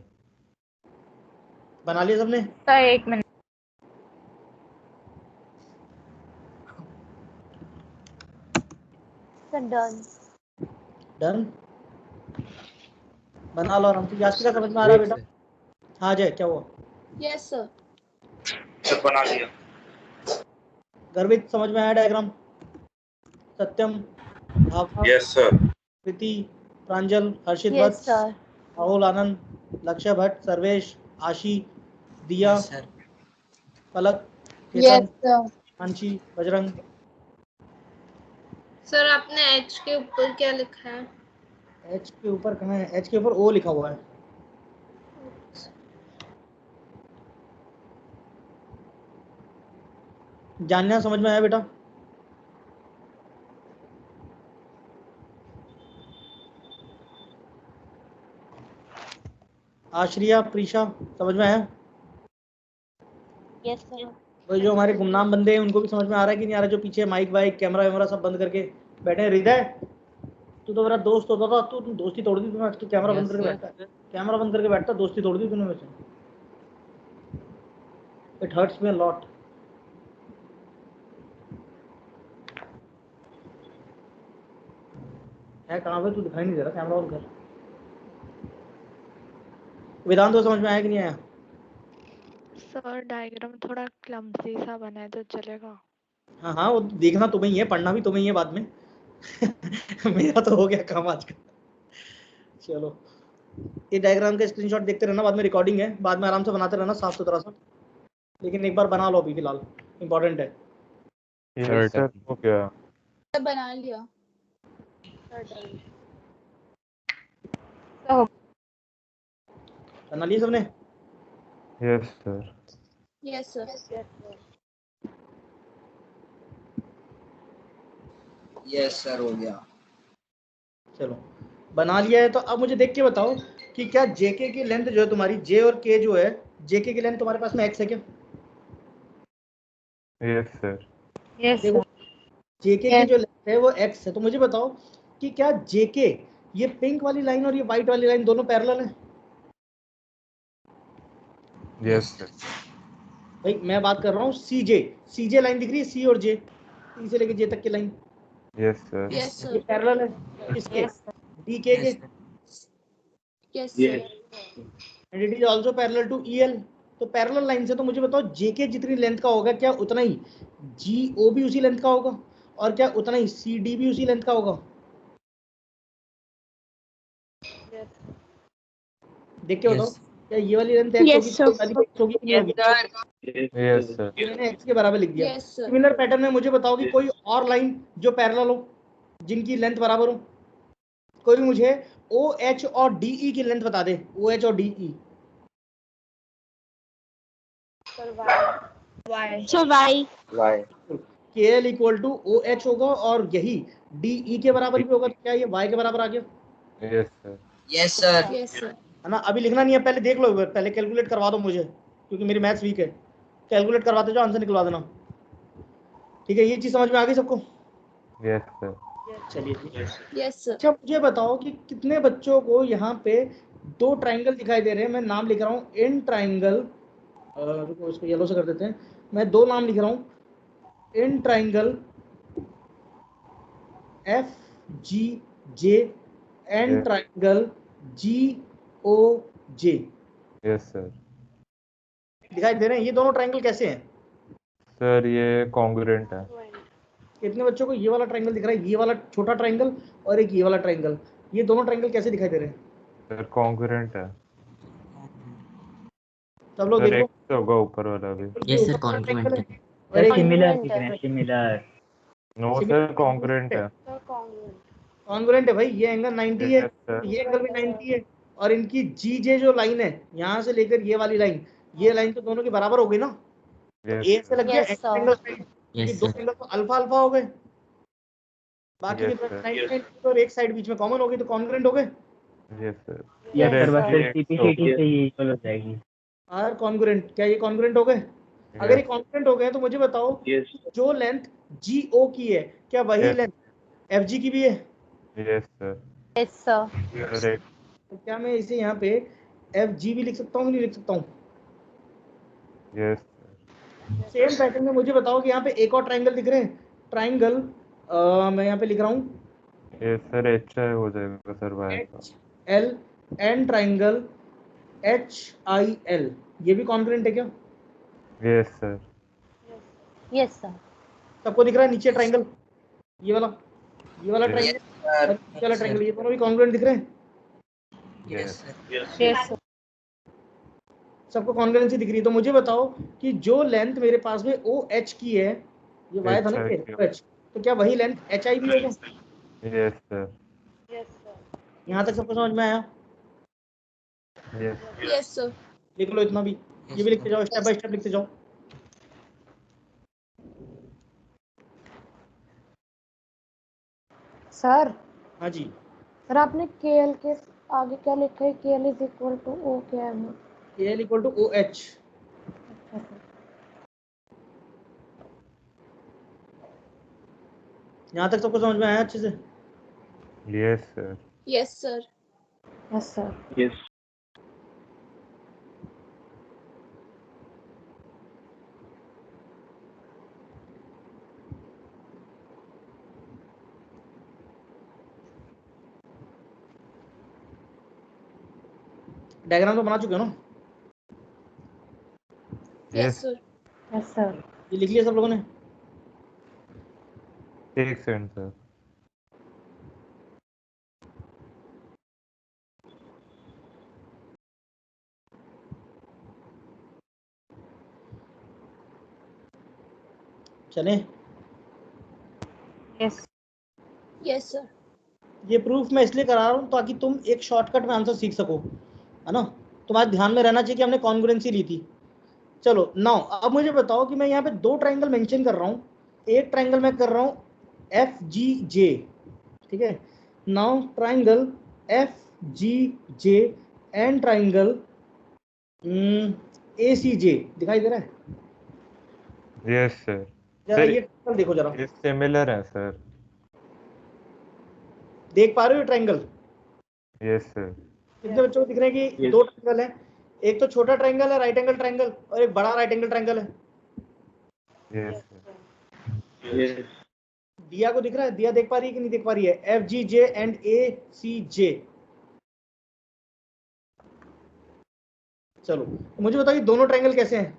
बना लिया सबने? Sir 1 minute. Sir done. Done. बना लो आराम से। यास्मिका समझ में आ रहा है बेटा? हाँ जय, क्या हुआ? Yes sir. सब बना लिया। गर्वित समझ में आया diagram? Satyam, Bhabha, yes sir. Preeti, Pranjal, Harshit yes Vats, sir. Rahul Anand, Lakshya Bhatt, Sarvesh, Aashi, Diya, Yes, sir. Palak, yes Ketan, sir. Anshi, Bajrang. Sir आपने एच के ऊपर क्या लिखा है? एच के ऊपर कहाँ है? एच के ऊपर ओ लिखा हुआ है। जानना समझ में आया बेटा? आश्रिया, प्रीशा समझ में आया? Yes sir. वही जो हमारे गुमनाम बंदे हैं उनको भी समझ में आ रहा है कि नहीं आ रहा? जो पीछे माइक वाइक कैमरा वैमरा सब बंद करके बैठे हैं। हृदय, तू तो मेरा दोस्त होता था, तू दोस्ती तोड़ दी तूने। तू कैमरा बंद करके बैठता है, कैमरा बंद करके बैठता, दोस्ती तोड़ दी तूने वैसे। It hurts me a lot. है कहाँ पे? तू दिखाई नहीं दे रहा, कैमरा ऑन कर। वेदांत को समझ में आया कि नहीं आया? सर डायग्राम थोड़ा क्लमसी सा बना है तो चलेगा? हाँ हाँ, वो देखना तुम्हें ही है, पढ़ना भी तुम्हें ही है बाद में। मेरा तो हो गया काम आज का। चलो ये डायग्राम का स्क्रीनशॉट देखते रहना, बाद में रिकॉर्डिंग है, बाद में आराम से बनाते रहना साफ सुथरा सा। लेकिन एक बार बना लो अभी फिलहाल, इम्पोर्टेंट है। Yes, sir. हो गया। बना लिया। बना लिए सबने? Yes, sir. Yes sir. Yes sir हो गया। चलो बना लिया है तो अब मुझे देख के बताओ कि क्या जेके की लेंथ जो है तुम्हारी, जे और के जो है, जेके की लेंथ तुम्हारे पास में एक्स है क्या? Yes, sir. यस देखो सर। जेके की जो लेंथ है वो x है, तो मुझे बताओ कि क्या जेके, ये पिंक वाली लाइन और ये व्हाइट वाली लाइन दोनों पैरेलल है? Yes sir. भाई मैं बात कर रहा हूँ सीजे लाइन दिख रही है, सी और जे, सी से लेके जे तक की लाइन, यस सर। Yes, ये sir. पैरेलल है किसके? डीके के, Yes, sir. And it is also parallel to EL. तो पैरेलल लाइन से तो मुझे बताओ जेके जितनी लेंथ का होगा क्या उतना ही जीओ भी उसी लेंथ का होगा, और क्या उतना ही सीडी भी उसी लेंथ का होगा? देख के बताओ, क्या ये वाली लेंथ x होगी तो ये वाली x होगी कि नहीं होगी? Yes sir. मैंने x के बराबर लिख दिया। Yes, sir. सिमिलर पैटर्न में मुझे बताओ कि कोई और लाइन जो पैरेलल हो, जिनकी लेंथ बराबर हो, कोई भी मुझे OH और DE की लेंथ बता दे, OH और DE। So why? KL equal to OH होगा और यही DE के बराबर भी होगा, तो क्या ये Y के बराबर आ गया? Yes sir. Yes sir. Yes, sir. है ना? अभी लिखना नहीं है, पहले देख लो, पहले कैलकुलेट करवा दो मुझे, क्योंकि मेरी मैथ्स वीक है। कैलकुलेट करवाते जाओ, आंसर निकलवा देना, ठीक है? ये चीज समझ में आ गई सबको? Yes sir. चलिए। Yes, sir. अच्छा मुझे बताओ कि कितने बच्चों को यहाँ पे दो ट्राइंगल दिखाई दे रहे हैं? मैं नाम लिख रहा हूँ इन ट्राइंगल, रुको इसको येलो से कर देते हैं, मैं दो नाम लिख रहा हूँ, in triangle FGJ and triangle GOJ। Yes sir. दिखाई दे रहे हैं? ये दोनों ट्राइंगल कैसे हैं? सर ये कॉन्ग्रुएंट है। कितने बच्चों को ये वाला ट्राइंगल दिख रहा है, ये वाला छोटा ट्राइंगल और एक ये वाला ट्राइंगल, ये दोनों ट्राइंगल कैसे दिखाई दे रहे हैं? सर कॉन्ग्रुएंट है। सब लोग सर देखो, एक्स होगा ऊपर वाला भी। यस सर, कॉन्ग्रुएंट है। और एक सिमिलर दिख रहे हैं, सिमिलर। नो सर कॉन्ग्रुएंट है। कॉन्ग्रुएंट है भाई, ये एंगल 90 है, Yes, sir. ये एंगल भी 90 है, और इनकी GJ जो लाइन है यहाँ से लेकर ये वाली लाइन, ये लाइन तो दोनों के बराबर हो गई ना? तो Yes, ए से लग गया Yes, sir. एंगल साइड, ये यस दो सर। एंगल तो अल्फा अल्फा हो गए, बाकी Yes, के sir. 90 और एक साइड बीच में कॉमन हो गई, तो कॉन्ग्रुएंट हो गए। Yes sir. Yes Yes, sir, बस sir. सीपीसीटी से ही इक्वल हो जाएगी। और कॉन्ग्रुएंट, क्या ये कॉन्ग्रुएंट हो गए? अगर ये कॉन्ग्रुएंट हो गए तो मुझे बताओ जो लेंथ GO की है, क्या वही Yes. लेंथ FG की भी है? Yes sir. Yes, sir. Correct. तो क्या मैं इसे यहाँ पे FG भी लिख सकता हूँ, नहीं लिख सकता हूँ? यस सेम पैटर्न में मुझे बताओ कि यहाँ पे एक और ट्राइंगल दिख रहे हैं, ट्राइंगल मैं यहाँ पे लिख रहा हूँ यस सर। एच आई हो जाएगा सर वाई का। HL एंड ट्राइंगल HIL, ये भी कॉन्ग्रुएंट है क्या? Yes sir. Yes, sir. सबको दिख रहा है नीचे ट्राइंगल, ये वाला ट्राइंगल और ये वाला ट्राइंगल, ये दोनों भी कॉन्ग्रुएंट दिख रहे हैं? Yes sir. Yes, sir. सबको कॉन्ग्रुएंसी दिख रही है? तो मुझे बताओ कि जो लेंथ मेरे पास में OH की है, ये Y था ना, ये OH, तो क्या वही लेंथ HI भी होगा? Yes sir. यहाँ तक सबको समझ में आया? यस। Yes, sir. लिख लो इतना भी, ये भी लिखते जाओ, स्टेप बाय स्टेप लिखते जाओ। सर हाँ जी, सर आपने KL के आगे क्या लिखा है? KL is equal to O क्या है? KL equal to OH। यहाँ तक सबको समझ में आया अच्छे से? Yes sir. Yes, sir. Yes sir. Diagram तो बना चुके हो ना? Yes, sir. Yes sir. ये लिख लिया सब लोगों ने? एक सेकंड सर। चले? Yes Yes, sir. ये प्रूफ मैं इसलिए करा रहा हूँ ताकि तुम एक शॉर्टकट में आंसर सीख सको, है ना? तुम्हारे ध्यान में रहना चाहिए कि हमने कॉन्ग्रुएंसी ली थी। चलो नाउ अब मुझे बताओ कि मैं यहाँ पे दो ट्राइंगल मेंशन कर रहा हूँ, एक ट्राइंगल मैं कर रहा हूँ FGJ, ठीक है? Now triangle FGJ and triangle ACJ दिखाई दे रहा है? Yes sir. जरा सर, ये ट्रायंगल देखो जरा, ये सिमिलर है सर। देख पा रहे हो ट्रायंगल? Yes sir. कितने बच्चों को दिख रहे हैं कि दो ट्रायंगल है, एक तो छोटा ट्रायंगल है राइट एंगल ट्रायंगल और एक बड़ा राइट एंगल ट्रायंगल है। Yes sir. दिया को दिख रहा है? दिया देख पा रही है कि नहीं देख पा रही है? एफ जी जे एंड ए सी जे। चलो मुझे बताओ ये दोनों ट्रायंगल कैसे हैं?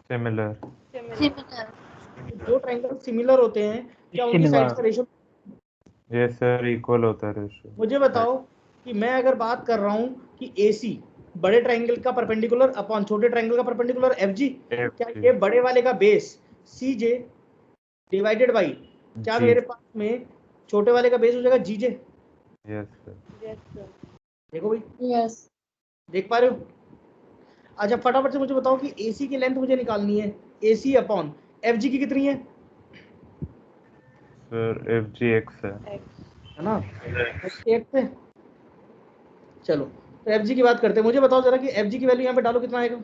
सिमिलर। सिमिलर। जो ट्रायंगल सिमिलर होते हैं क्या उनकी साइड्स का रेशियो? यस सर, इक्वल होता है रेशियो। मुझे बताओ कि मैं अगर बात कर रहा हूं कि AC बड़े ट्रायंगल का परपेंडिकुलर अपॉन छोटे ट्रायंगल का परपेंडिकुलर FG, क्या ये बड़े वाले का बेस CJ डिवाइडेड बाई क्या मेरे पास में छोटे वाले का बेस हो जाएगा GJ? Yes sir. देखो भाई, यस देख पा रहे हो? अच्छा फटाफट से मुझे बताओ कि AC की लेंथ मुझे निकालनी है, AC अपॉन FG की कितनी है? सर FG x है ना, एक से। चलो तो FG की बात करते हैं। मुझे बताओ जरा कि FG की वैल्यू यहाँ पे डालो, कितना आएगा?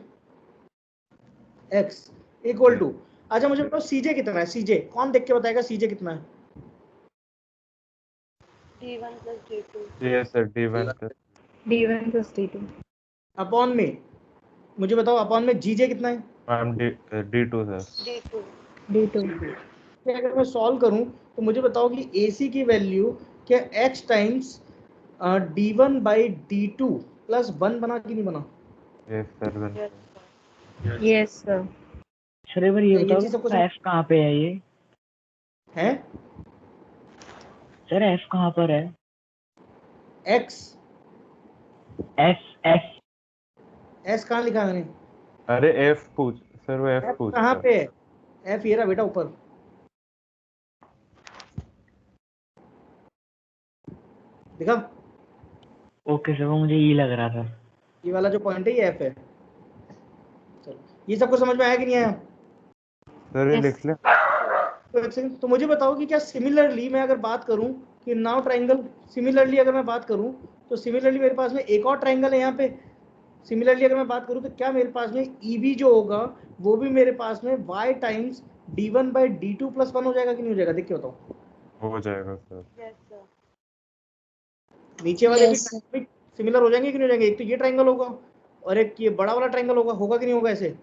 x इक्वल टू, अच्छा मुझे बताओ CJ कितना है? CJ कौन देख के बताएगा CJ कितना है? D1 plus D2 yes sir, D1 plus D2 upon में मुझे बताओ अपॉन में GJ कितना है? Ma'am D2 sir. D2 अगर मैं सॉल्व करूं तो मुझे बताओ कि AC की वैल्यू क्या h times D1 by D2 plus 1 बना कि नहीं बना? Yes sir. Yes sir. Sir एक बार ये चीज सबको बताओ F कहाँ पे है? ये है सर F कहाँ पर है? x S s कहाँ लिखा है मैंने? अरे F पूछ सर, वो F f पूछ कहाँ पे है? f ये रहा बेटा ऊपर। देखा? ओके सर, वो मुझे ये लग रहा था। ये वाला जो पॉइंट है ये f है। चलो ये सबको समझ में आया कि नहीं आया? सर ये लिख ले। तो एक सेकंड, तो मुझे बताओ कि क्या सिमिलरली मैं अगर बात करूं कि नाउ ट्रायंगल, सिमिलरली अगर मैं बात करूं तो सिमिलरली मेरे पास में एक और ट्रायंगल है यहाँ पे। सिमिलरली अगर मैं बात करूं तो क्या मेरे पास में EB जो होगा वो भी मेरे पास में y times D1 by D2 plus 1 हो जाएगा कि नहीं हो जाएगा? देख के बताओ। हो जाएगा सर। नीचे वाले Yes, sir. भी सिमिलर हो जाएंगे कि नहीं हो जाएंगे? एक तो ये ट्रायंगल होगा और एक ये बड़ा वाला ट्रायंगल होगा कि नहीं होगा ऐसे?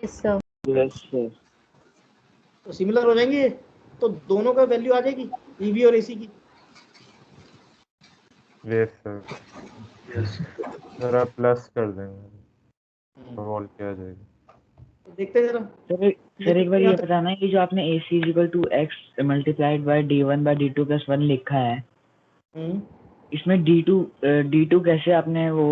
Yes sir. Yes sir. तो सिमिलर हो जाएंगे तो दोनों का वैल्यू आ जाएगी EB और AC की। Yes sir. सर आप प्लस कर देंगे तो वॉल क्या आ जाएगी? देखते हैं जरा। सर एक बार ये बताना है कि जो आपने AC equal to x multiplied by D1 by D2 plus 1 लिखा है, इसमें D2 कैसे आपने वो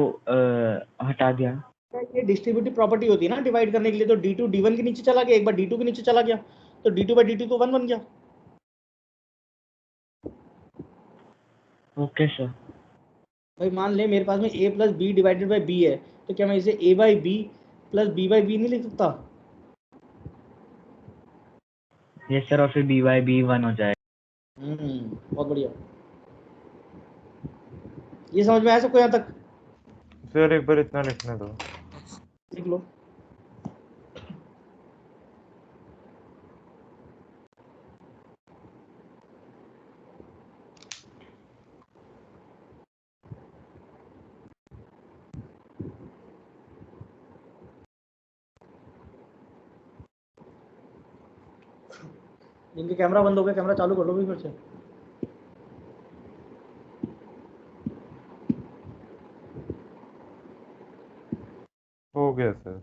हटा दिया? ये डिस्ट्रीब्यूटिव प्रॉपर्टी होती है ना डिवाइड करने के लिए। तो D2 D1 के नीचे चला गया, एक बार D2 के नीचे चला गया तो D2 बाई D2 तो 1 बन गया। Okay sir. भाई मान ले मेरे पास में A plus B divided by B है, तो क्या मैं इसे A by B plus B by B नहीं लिख सकता? यस सर, और फिर B बाय B 1 हो जाएगा। बहुत बढ़िया। ये समझ में आया सबको यहाँ तक? सर एक बार इतना लिखने दो। लिख लो। जिनके कैमरा बंद हो गया कैमरा चालू कर लो भी फिर से। हो गया सर।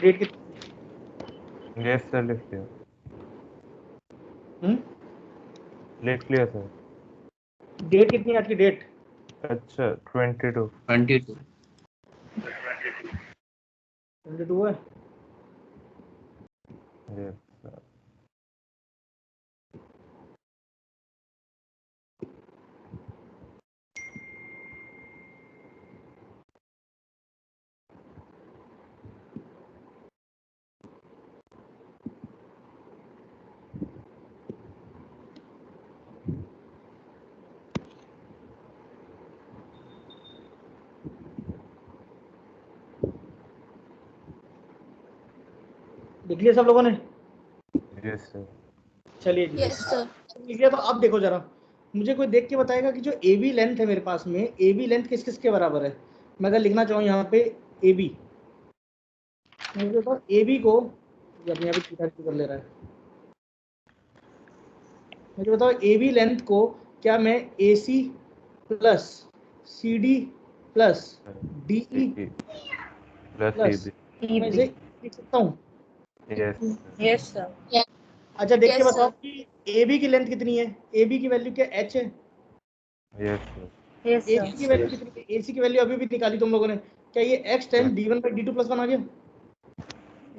डेट कितनी? यस सर, लिख लिया। लिख लिया सर। डेट कितनी है आज की डेट? अच्छा 22। 22 22 है। Yes sir. लिख लिया सब लोगों ने? Yes sir. चलिए जी, यस सर। लिख लिया। तो अब देखो जरा, मुझे कोई देख के बताएगा कि जो ए बी लेंथ है मेरे पास में, ए बी लेंथ किस किस के बराबर है। मैं अगर लिखना चाहूँ यहाँ पे ए बी, मुझे बताओ ए बी को, अपने यहाँ पे कर ले रहा है, मुझे बताओ ए बी लेंथ को क्या मैं A C plus C D plus D E plus में से लिख सकता हूँ? Yes sir. अच्छा देख के Yes, बताओ sir. कि ए बी की लेंथ कितनी है। ए बी की वैल्यू क्या एच है? Yes sir. यस ए सी की वैल्यू कितनी है? ए सी की वैल्यू अभी भी निकाली तुम लोगों ने। क्या ये x ten d one by d two plus one आ गया?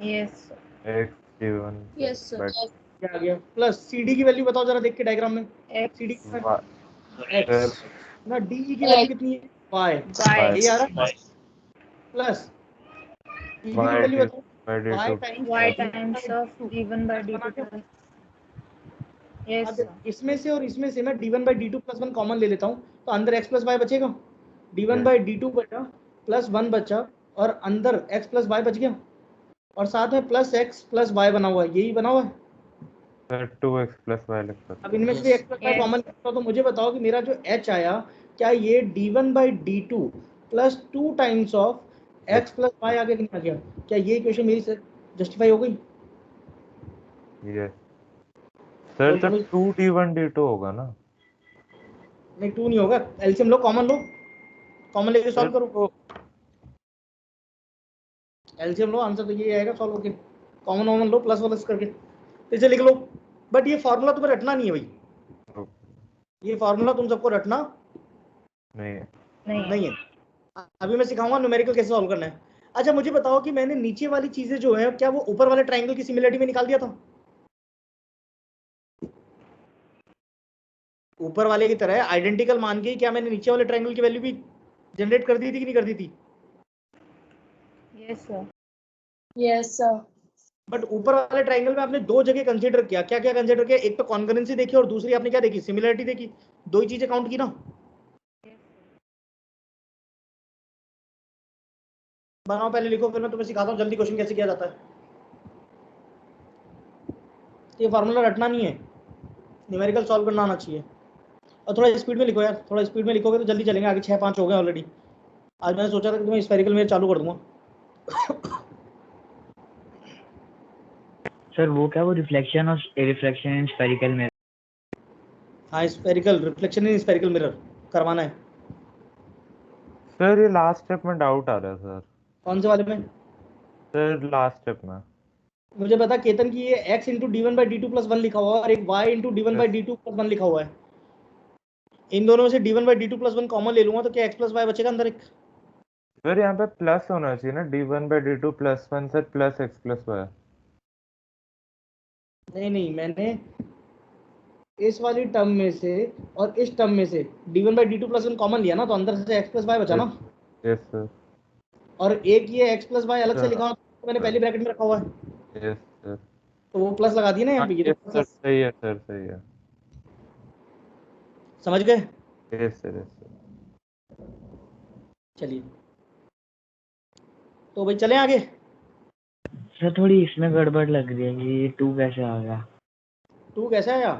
Yes x d one Yes, sir. क्या आ गया? प्लस सी डी की वैल्यू बताओ जरा देख के डायग्राम में। सी डी एक्स ना, डी ई की वैल्यू कितनी है? वाई। ये आ रहा है प्लस ई बी की वैल्यू बताओ। y times of d1 by d2 yes इसमें से और इसमें से मैं d1 by d2 plus 1 common ले लेता हूँ, तो अंदर x प्लस वाई बचेगा। d1 by d2 बचा, प्लस 1 बचा, और अंदर x प्लस वाई बच गया, और साथ में प्लस x प्लस वाई बना हुआ है। यही बना हुआ है सर। 2x प्लस वाई लिख सकते अब इनमें से x प्लस वाई कॉमन करता हूँ, तो मुझे बताओ कि मेरा जो h आया, क्या ये d1 by d2 plus 2 times of x plus y आगे नहीं आ गया? क्या ये इक्वेशन मेरी जस्टिफाई हो गई? Yes sir. तो 2d1 d2 होगा ना? नहीं 2 नहीं होगा, एलसीएम लो, कॉमन लो, कॉमन लेके सॉल्व करो। एलसीएम लो, आंसर तो ये आएगा सॉल्व होके। कॉमन वॉमन लो, प्लस प्लस करके इसे लिख लो। बट ये फार्मूला तुम्हें रटना नहीं है भाई, ये फार्मूला तुम सबको रटना नहीं है। अभी मैं सिखाऊंगा न्यूमेरिकल कैसे सॉल्व करना है। अच्छा मुझे बताओ कि मैंने नीचे वाली चीजें जो है, क्या वो ऊपर वाले ट्रायंगल की सिमिलरिटी में निकाल दिया था? ऊपर वाले की तरह आइडेंटिकल मान के क्या मैंने नीचे वाले ट्रायंगल की वैल्यू भी जनरेट कर दी थी कि नहीं कर दी थी? Yes sir. Yes, sir. But ऊपर वाले ट्रायंगल में आपने दो जगह कंसीडर किया। क्या क्या कंसीडर किया? एक तो कॉन्करेंसी देखी और दूसरी आपने क्या देखी? सिमिलरिटी देखी। दो ही चीजें काउंट की ना। बनाओ पहले, लिखो, फिर मैं तुम्हें सिखाता हूँ जल्दी क्वेश्चन कैसे किया जाता है। ये फार्मूला रटना नहीं है, न्यूमेरिकल सॉल्व करना आना चाहिए। और थोड़ा स्पीड में लिखो यार, थोड़ा स्पीड में लिखोगे तो जल्दी चलेंगे आगे। 6-5 हो गए ऑलरेडी। आज मैंने सोचा था कि तुम्हें स्फेरिकल में चालू कर दूंगा। सर वो क्या, वो रिफ्लेक्शन और रिफ्लेक्शन इन स्फेरिकल में? हाँ, spherical reflection in spherical mirror करवाना है। सर। ये लास्ट स्टेप में डाउट आ रहा है सर। कौन से वाले में? सर लास्ट स्टेप में। मुझे बता केतन की, ये x into D one by d two plus one लिखा हुआ है और एक y into D one by d two plus one लिखा हुआ है। इन दोनों में से D one by d two plus one common ले लूंगा तो क्या x प्लस वाई बचेगा अंदर एक? सर यहाँ पे प्लस होना चाहिए ना, d1 by d2 plus 1 sir, plus x plus y. नहीं, मैंने इस वाली टर्म में से और इस टर्म में से d1 by d two plus one common लिया ना, तो अंदर से x प्लस वाई बचा ना। Yes sir. और एक ये x प्लस वाई अलग से लिखा हुआ तो मैंने पहली ब्रैकेट में रखा हुआ है, यस सर। तो वो प्लस लगा दिया ना यहाँ पे। ये तो सर सही है सर, सही है। समझ गए? Yes sir, yes sir. चलिए तो भाई चलें आगे। सर थोड़ी इसमें गड़बड़ लग रही है कि ये 2 कैसे आ गया? 2 कैसे आया?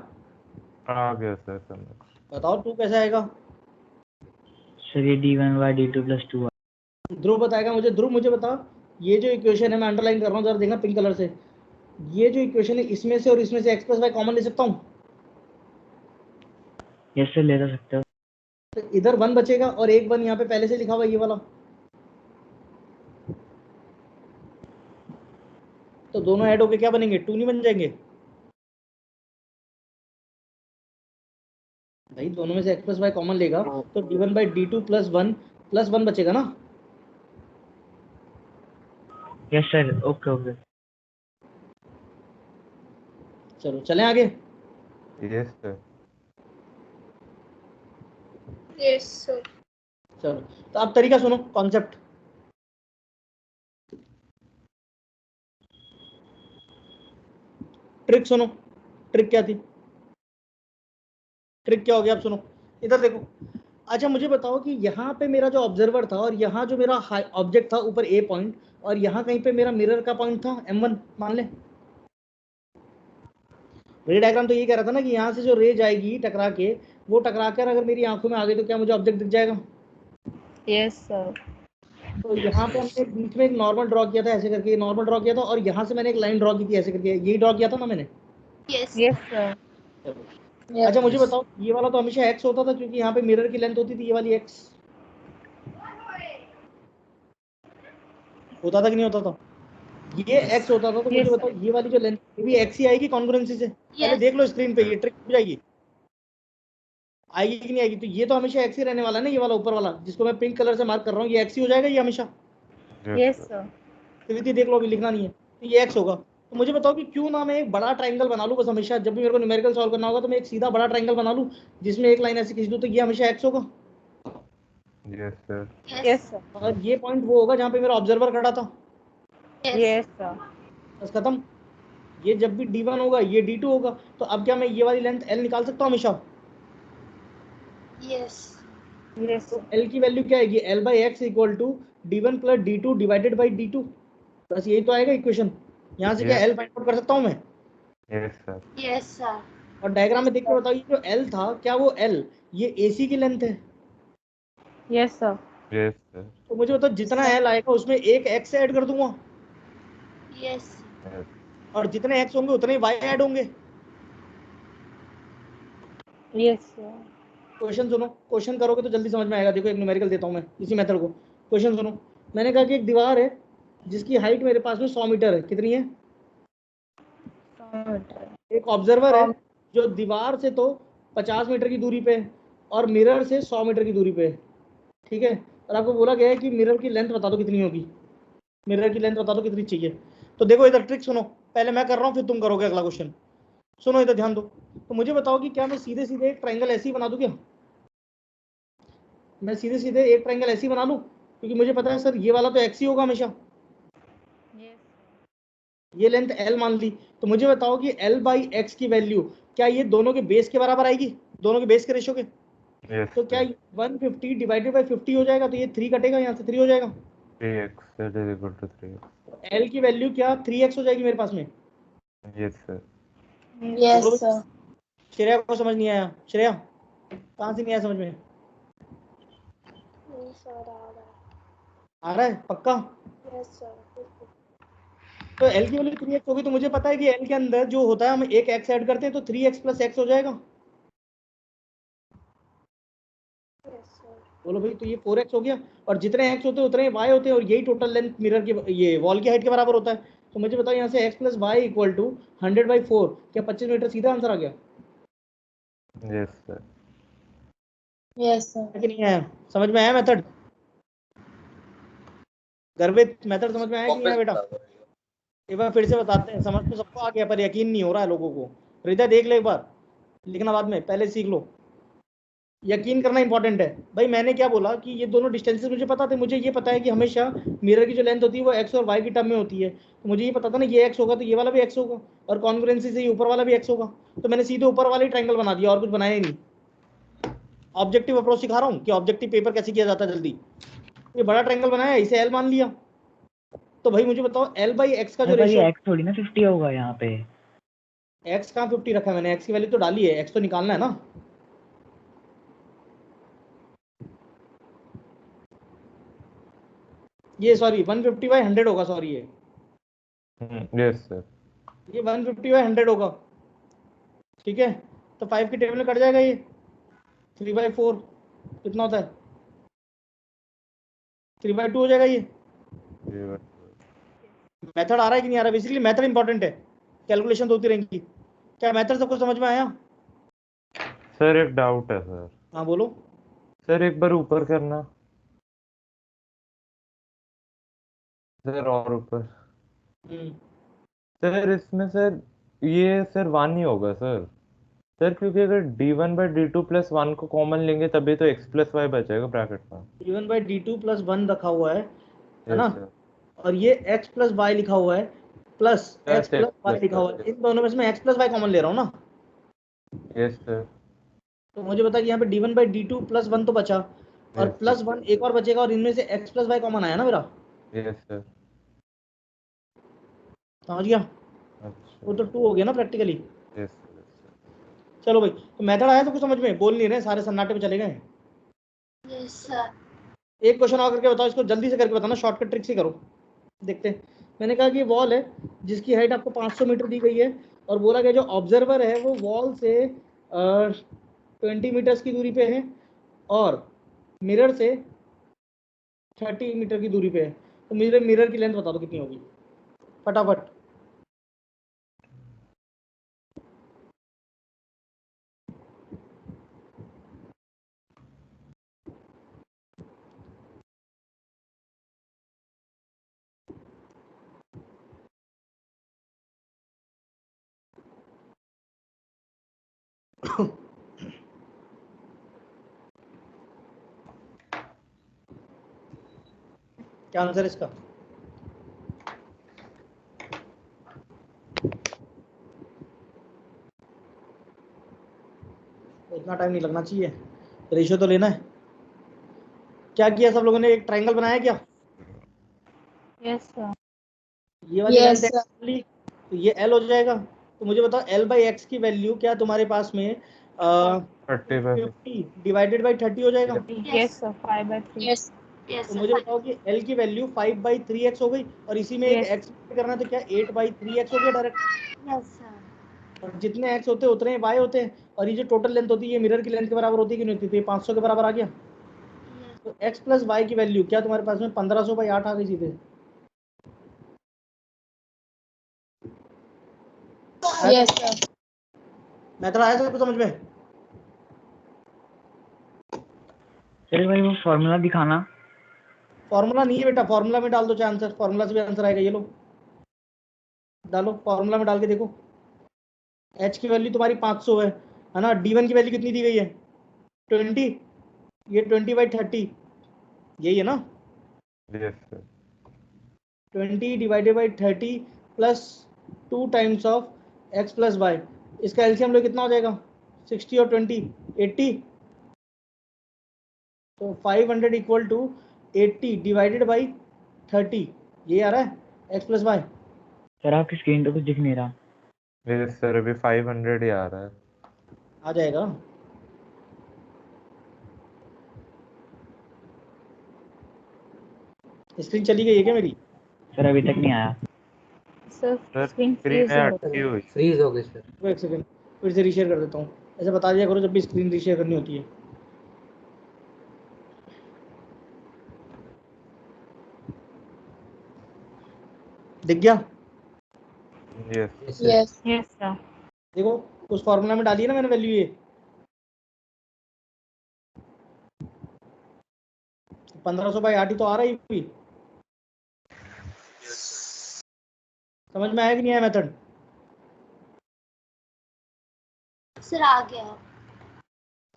आ गया सर समझ। बताओ 2 कैसे आएगा? सर ये d1 by d2 plus 2। ध्रुव बताएगा मुझे। ध्रुव मुझे बता, ये जो इक्वेशन है मैं अंडरलाइन कर रहा हूँ, जरा देखना पिंक कलर से। ये जो इक्वेशन है इसमें से और इसमें से x प्लस वाई कॉमन ले सकता हूँ? यस सर, ले तो सकते हो। तो इधर 1 बचेगा और एक 1 यहाँ पे पहले से लिखा हुआ ये वाला, तो दोनों ऐड होके क्या बनेंगे? 2 नहीं बन जाएंगे भाई? दोनों में से x प्लस वाई कॉमन लेगा तो d1 by d two plus one बचेगा ना। Yes sir, okay okay. चलो चलें आगे। Yes sir. Yes, sir. चलो तो अब तरीका सुनो, कॉन्सेप्ट। ट्रिक सुनो, ट्रिक क्या थी? ट्रिक क्या हो गया? अब सुनो, इधर देखो। अच्छा मुझे बताओ कि यहाँ पे मेरा जो ऑब्जर्वर था और यहाँ जो मेरा ऑब्जेक्ट था ऊपर ए पॉइंट, और यहाँ कहीं पे मेरा मिरर का पॉइंट था M1 मान ले। रे डायग्राम तो ये कह रहा था ना कि यहाँ से जो रे जाएगी टकरा के, वो टकरा कर अगर मेरी आंखों में आ गई तो क्या मुझे ऑब्जेक्ट दिख जाएगा? Yes sir. तो यहाँ पे हमने बीच में एक नॉर्मल ड्रॉ किया था ऐसे करके, नॉर्मल ड्रॉ किया था, और यहाँ से मैंने एक लाइन ड्रॉ की थी ऐसे करके, यही ड्रॉ किया था ना मैंने? Yes yes sir. अच्छा मुझे बताओ, ये वाला तो हमेशा x होता था क्योंकि यहाँ पे मिरर की लेंथ होती थी ये वाली x, होता था कि नहीं होता था? ये x होता था, तो मुझे बताओ ये वाली जो लेंथ ये भी x ही आएगी कॉन्ग्रुएंसी से? पहले देख लो स्क्रीन पे, ये ट्रिक हो जाएगी, आएगी कि नहीं आएगी? तो ये तो हमेशा x ही रहने वाला है ना, ये वाला ऊपर वाला जिसको मैं पिंक कलर से मार्क कर रहा हूँ, ये x ही हो जाएगा ये हमेशा? Yes sir. कृति देख लो, अभी लिखना नहीं है, तो ये x होगा। तो मुझे बताओ कि क्यों ना मैं एक बड़ा ट्रायंगल बना लूं, बस हमेशा जब भी मेरे को न्यूमेरिकल सॉल्व करना होगा तो मैं एक सीधा बड़ा ट्रायंगल बना लूं जिसमें एक लाइन ऐसे खींच दूं, तो ये हमेशा x होगा? Yes sir. Yes sir. और ये पॉइंट वो होगा जहाँ पे मेरा ऑब्जर्वर खड़ा था? Yes sir. बस खत्म। ये जब भी D1 होगा ये D2 होगा, तो अब क्या मैं ये वाली लेंथ L निकाल सकता हूँ हमेशा? Yes yes. तो L की वैल्यू क्या आएगी? L by x equal to D1 plus D2 divided by D2, बस यही तो आएगा इक्वेशन। यहाँ से क्या L फाइंड आउट कर सकता हूँ मैं? Yes sir. Yes sir. और डायग्राम में देख के बताओ, ये जो L था क्या वो L ये AC की लेंथ है? Yes sir. Yes sir. तो मुझे बताओ जितना L आएगा उसमें एक x ऐड कर दूंगा, यस और जितने x होंगे उतने y ऐड होंगे। Yes sir. क्वेश्चन सुनो, क्वेश्चन करोगे तो जल्दी समझ में आएगा। देखो एक न्यूमेरिकल देता हूँ मैं इसी मेथड को। क्वेश्चन सुनो, मैंने कहा कि एक दीवार है जिसकी हाइट मेरे पास में 100 मीटर है। कितनी है? 100 मीटर। एक ऑब्जर्वर है जो दीवार से तो 50 मीटर की दूरी पे है और मिरर से 100 मीटर की दूरी पे है, ठीक है? और आपको बोला गया है कि मिरर की लेंथ बता दो कितनी होगी, मिरर की लेंथ बता दो कितनी चाहिए। तो देखो इधर ट्रिक सुनो, पहले मैं कर रहा हूँ फिर तुम करोगे अगला क्वेश्चन। सुनो इधर ध्यान दो। तो मुझे बताओ कि क्या मैं सीधे सीधे एक ट्रायंगल ऐसे ही बना दूं? क्या मैं सीधे सीधे एक ट्रायंगल ऐसे ही बना लूं? क्योंकि मुझे पता है सर ये वाला तो x ही होगा हमेशा। ये लेंथ L मान ली, तो मुझे बताओ कि L बाई x की वैल्यू क्या ये दोनों के बेस के बराबर आएगी, दोनों के बेस के रेशो के? तो क्या 150 डिवाइडेड बाई 50 हो जाएगा, तो ये 3 कटेगा, यहाँ से 3 हो जाएगा। 3x that is equal to 3x। L की वैल्यू क्या 3x हो जाएगी मेरे पास में? Yes sir. Yes sir. Shreya को समझ नहीं आया? श्रेया कहाँ से नहीं आया समझ में? आ रहा है पक्का? Yes sir. तो L की वैल्यू 3x होगी, तो मुझे पता है कि L के अंदर जो होता है हम एक x ऐड करते हैं तो 3x प्लस x हो जाएगा। बोलो भाई, तो ये 4x हो गया, और जितने x होते हैं उतने y होते हैं, और यही टोटल लेंथ मिरर की ये वॉल की हाइट के बराबर होता है। तो मुझे बताओ यहाँ से x plus y equal to 100/4, क्या 25 मीटर सीधा आंसर आ गया? Yes sir. Yes sir. कि नहीं आया? समझ में आया मेथड? गर्वित मेथड समझ में आया कि नहीं आया बेटा? एक बार फिर से बताते हैं, समझ तो सबको आ गया पर यकीन नहीं हो रहा है लोगों को। हृदय देख ले एक बार, लिखना बाद में, पहले सीख लो। यकीन करना इंपॉर्टेंट है भाई। मैंने क्या बोला कि ये दोनों डिस्टेंसेस मुझे पता थे, मुझे ये पता है कि हमेशा मिरर की जो लेंथ होती है वो x और y की टर्म में होती है। तो मुझे ये पता था ना ये x होगा तो ये वाला भी x होगा, और कॉन्ग्रुएंसी से ये ऊपर वाला भी x होगा। तो मैंने सीधे ऊपर वाला ही ट्रायंगल बना दिया और कुछ बनाया ही नहीं। ऑब्जेक्टिव अप्रोच सिखा रहा हूँ कि ऑब्जेक्टिव पेपर कैसे किया जाता है जल्दी। ये बड़ा ट्रायंगल बनाया, इसे L मान लिया। तो भाई मुझे बताओ L बाई x का जो रेशियो, x थोड़ी ना 50 होगा यहाँ पे। x कहाँ 50 रखा है मैंने? x की वैल्यू तो डाली है, x तो निकालना है ना। ये सॉरी 150/100 होगा, सॉरी ये यस सर। ये 150/100 होगा, ठीक है? तो 5 की टेबल में कट जाएगा, ये 3/4 कितना होता है? 3/2 हो जाएगा। ये मेथड आ रहा है कि नहीं आ रहा? बेसिकली मेथड इंपॉर्टेंट है, कैलकुलेशन तो होती रहेंगी। क्या मेथड सबको समझ में आया? सर एक डाउट है सर। हाँ बोलो सर, एक बार ऊपर करना सर, और ऊपर। सर इसमें सर ये सर 1 ही होगा सर। सर क्योंकि अगर d1/d2 प्लस 1 को कॉमन लेंगे तभी तो x प्लस वाई बचेगा ब्रैकेट में। d1/d2 प्लस 1 रखा हुआ है ना, सर। और ये x प्लस वाई लिखा हुआ है, प्लस x प्लस वाई लिखा हुआ है। इन दोनों में से मैं x प्लस वाई कॉमन ले रहा हूँ ना। Yes sir. तो मुझे बता कि यहाँ पे d1 by d two plus one तो बचा और Yes, प्लस वन एक और बचेगा और इनमें से x प्लस वाई कॉमन आया ना मेरा, yes sir. समझ गया? अच्छा. वो तो 2 हो गया ना प्रैक्टिकली। Yes, yes sir. चलो भाई, तो मेथड आया तो कुछ समझ में? बोल नहीं रहे, सारे सन्नाटे पे चले गए। Yes sir. एक क्वेश्चन और करके बताओ, इसको जल्दी से करके बताना, शॉर्टकट ट्रिक से करो। देखते हैं। मैंने कहा कि वॉल है जिसकी हाइट आपको 500 मीटर दी गई है और बोला गया जो ऑब्जर्वर है वो वॉल से 20 मीटर्स की दूरी पे है और मिरर से 30 मीटर की दूरी पे है। तो मिरर की लेंथ बता दो कितनी होगी फटाफट। क्या आंसर इसका? इतना टाइम नहीं लगना चाहिए, रेशियो तो लेना है। क्या किया सब लोगों ने? एक ट्रायंगल बनाया क्या? Yes sir. ये वाली Yes, लेंथ x ली तो ये l हो जाएगा। तो मुझे बताओ l बाई एक्स की वैल्यू क्या तुम्हारे पास में 50 डिवाइडेड बाई 30 हो जाएगा। Yes sir 5/3। yes, yes, तो sir. मुझे बताओ कि l की वैल्यू 5/3x हो गई और इसी में एक Yes. x करना है तो क्या 8/3x हो गया डायरेक्ट। Yes, sir. और जितने x होते हैं उतने y होते हैं और ये जो टोटल लेंथ होती है ये मिरर की लेंथ के बराबर होती है कि नहीं होती? तो ये 500 के बराबर आ गया। तो x प्लस वाई की वैल्यू क्या तुम्हारे पास में 1500/8 आ गई सीधे। Yes, sir. मैथड आया सबको समझ में? चलिए भाई वो फॉर्मूला दिखाना। फॉर्मूला नहीं है बेटा, फॉर्मूला में डाल दो चाहे आंसर, फॉर्मूला से भी आंसर आएगा। ये लो डालो, फॉर्मूला में डाल के देखो। h की वैल्यू तुम्हारी 500 है ना? d1 की वैल्यू कितनी दी गई है? 20। ये 20/30 यही है ना? Yes sir. 20 divided by 30 plus 2 times of x plus y. इसका एलसीएम लो कितना हो जाएगा? 60 और 20 80। तो 500 इक्वल टू 80 डिवाइडेड बाई 30 ये आ रहा है x प्लस वाई। सर आपकी स्क्रीन पे कुछ दिख नहीं रहा। Yes sir, अभी 500 ही आ रहा है. आ जाएगा। स्क्रीन चली गई है क्या मेरी? सर अभी तक नहीं आया। Sir sir screen screen freeze है हो अटकी हुई. फ्रीज हो गई सर। वो एक सेकंड फिर से रीशेयर कर देता हूँ। ऐसे बता दिया करो जब भी स्क्रीन रीशेयर करनी होती है। दिख गया? Yes. Yes. Yes sir. देखो उस फॉर्मूला में डाली है ना मैंने वैल्यू ये 1500/8 ही तो आ रहा है भी। समझ में आया कि नहीं आया मेथड? Sir, आ गया।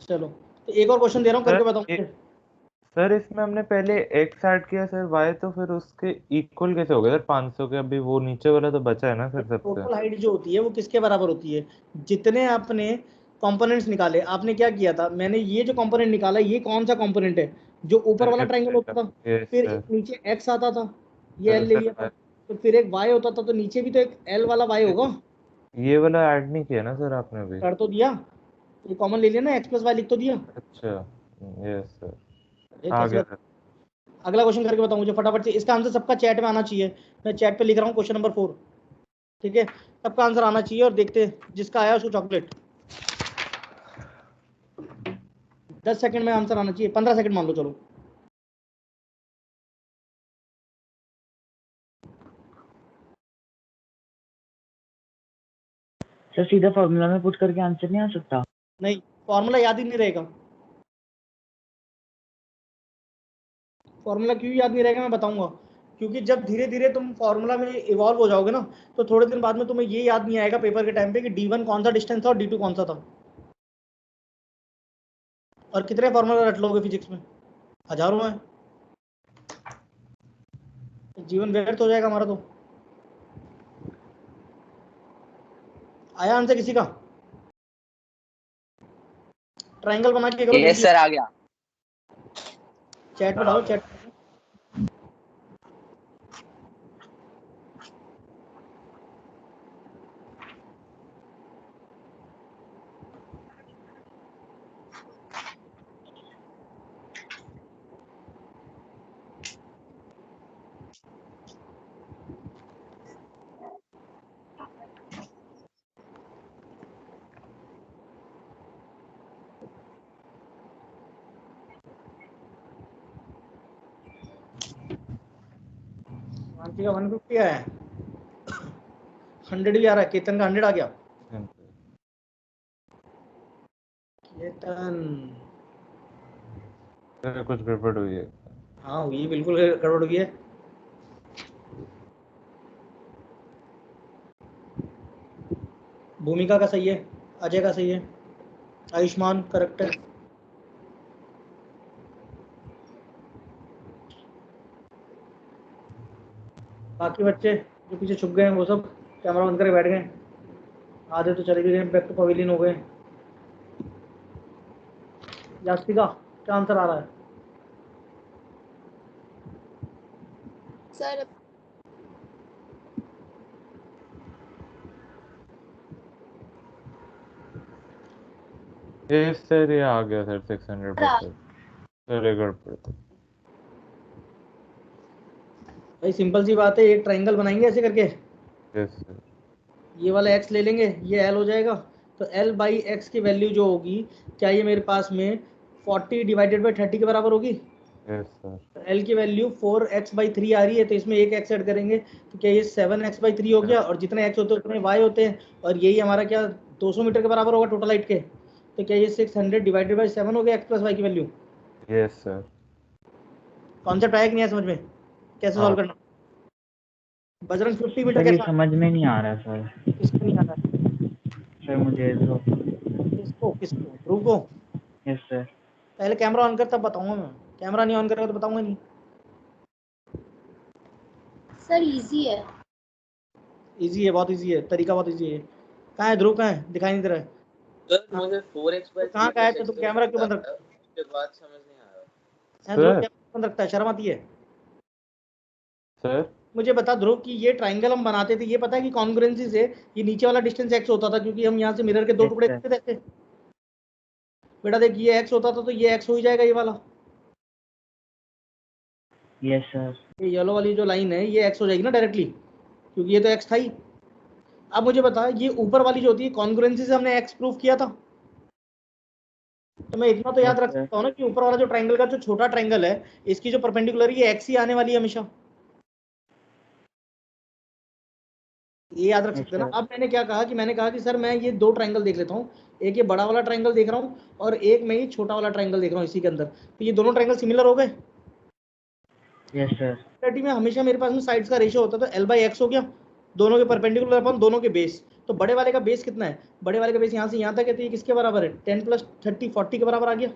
चलो तो एक और क्वेश्चन दे रहा हूँ करके सर बताओ मुझे। सर इसमें हमने पहले x ऐड किया सर, y तो फिर उसके इक्वल कैसे हो गया सर 500 के? अभी वो नीचे वाला तो बचा है ना सर सबसे. टोटल हाइट जो होती है वो किसके बराबर होती है? जितने आपने कंपोनेंट्स निकाले, आपने क्या किया था? मैंने ये जो कंपोनेंट निकाला ये कौन सा कंपोनेंट है? जो ऊपर वाला ट्रायंगल होता था, Yes फिर sir. एक नीचे x आता था, ये सर, l ले सर, लिया था, तो फिर एक y होता था, तो नीचे भी तो एक l वाला y होगा। ये वाला ऐड नहीं किया ना सर आपने अभी? कर तो दिया, ये कॉमन ले लिया ना, x प्लस वाई लिख तो दिया। अच्छा. यस सर, ये आ कैसे गया बता? सर. अगला क्वेश्चन करके बताओ मुझे फटाफट से। इसका आंसर सबका चैट में आना चाहिए। मैं चैट पे लिख रहा हूँ क्वेश्चन नंबर 4, ठीक है? सबका आंसर आना चाहिए और देखते हैं जिसका आया उसको चॉकलेट। 10 सेकंड में आंसर आना चाहिए, 15 सेकंड मान लो चलो। सर सीधा फॉर्मूला में पुट करके आंसर नहीं आ सकता? नहीं, फॉर्मूला याद ही नहीं रहेगा। फॉर्मूला क्यों याद नहीं रहेगा मैं बताऊंगा। क्योंकि जब धीरे धीरे तुम फॉर्मूला में इवॉल्व हो जाओगे ना, तो थोड़े दिन बाद में तुम्हें ये याद नहीं आएगा पेपर के टाइम पे कि d1 कौन सा डिस्टेंस था और d2 कौन सा था। और कितने फॉर्मूला रट लोगे फिजिक्स में? हजारों हैं। जीवन व्यर्थ हो जाएगा हमारा। तो आया आंसर किसी का? ट्रायंगल बना के करो। यस सर आ गया। चैट में डालो चैट। मानसी का 150 आया है, 100 भी आ रहा है। केतन का 100 आ गया। केतन कुछ गड़बड़ हुई है। हाँ हुई, बिल्कुल गड़बड़ हुई है। भूमिका का सही है, अजय का सही है, आयुष्मान करेक्ट है। बाकी बच्चे जो पीछे छुप गए हैं वो सब कैमरा बंद करके बैठ गए। आधे तो चले भी गए, बैक टू पवेलियन हो गए। यास्तिका क्या आंसर आ रहा है? सर ये सर ये आ गया सर 600%। सर ये गड़बड़ था। भाई सिंपल सी बात है, एक ट्रायंगल बनाएंगे ऐसे करके। Yes sir. ये वाला x ले लेंगे, ये l हो जाएगा। तो l बाई एक्स की वैल्यू जो होगी, क्या ये मेरे पास में 40 डिवाइडेड बाई 30 के बराबर होगी? Yes sir. l की वैल्यू 4x/3 आ रही है, तो इसमें एक x ऐड करेंगे तो क्या ये 7x/3 हो गया। और जितने x होते हैं उतने y होते हैं, और यही हमारा क्या 200 मीटर के बराबर होगा टोटल हाइट के। तो क्या ये 600 डिवाइडेड बाई 7 हो गया x प्लस वाई की वैल्यू? Yes sir. कॉन्सेप्ट आया कि नहीं समझ में? कैसे सॉल्व करना? बजरंग 50 मीटर सर ये कैसा? समझ में नहीं आ रहा सर। किसको नहीं आता? सर मुझे तो किसको ध्रुव को? Yes sir. पहले कैमरा ऑन कर तब बताऊंगा मैं। कैमरा नहीं ऑन करेगा तो बताऊंगा नहीं। सर इजी है। इजी है, बहुत इजी है, तरीका बहुत इजी है। कहाँ है ध्रुव? कहाँ है? दिखाई नहीं दे रहा है। सर मुझे 4x/3 कहाँ का है? तो तू कैमरा क्यों बंद रखता है? उसके बाद समझ नहीं आ रहा ध्रुव कैमरा बंद रखता है, शर्म आती है? सर मुझे बता ध्रुव कि ये ट्रायंगल हम बनाते थे, ये पता है कि कॉन्ग्रुएंसी से ये नीचे वाला डिस्टेंस x होता था, क्योंकि हम यहाँ से मिरर के दो टुकड़े करते थे। बेटा देख, ये x होता था तो ये x हो ही जाएगा ये वाला। Yes sir. ये येलो वाली जो लाइन है ये x हो जाएगी ना डायरेक्टली, क्योंकि ये तो x था ही। अब मुझे बता, ये ऊपर वाली जो होती है कॉन्ग्रुएंसी से हमने x प्रूफ किया था, तो मैं इतना तो याद रख सकता हूँ ना कि ऊपर वाला जो ट्रायंगल का जो छोटा ट्रायंगल है, इसकी जो परपेंडिकुलर ये x ही आने वाली है हमेशा। ये याद रख सकते हैं ना। अब मैंने क्या कहा कि मैंने कहा कि सर मैं ये दो ट्रायंगल देख लेता हूँ, एक ये बड़ा वाला ट्रायंगल देख रहा हूँ और एक मैं ये छोटा वाला ट्रायंगल देख रहा हूँ इसी के अंदर। तो ये दोनों ट्रायंगल सिमिलर हो गए। Yes sir. में हमेशा मेरे पास में साइड्स का रेशियो होता था l/x हो गया, दोनों के परपेंडिकुलर अपन दोनों के बेस। तो बड़े वाले का बेस कितना है? बड़े वाले का बेस यहाँ से यहाँ तक है, तो ये किसके बराबर है? 10 + 30 40 के बराबर आ गया।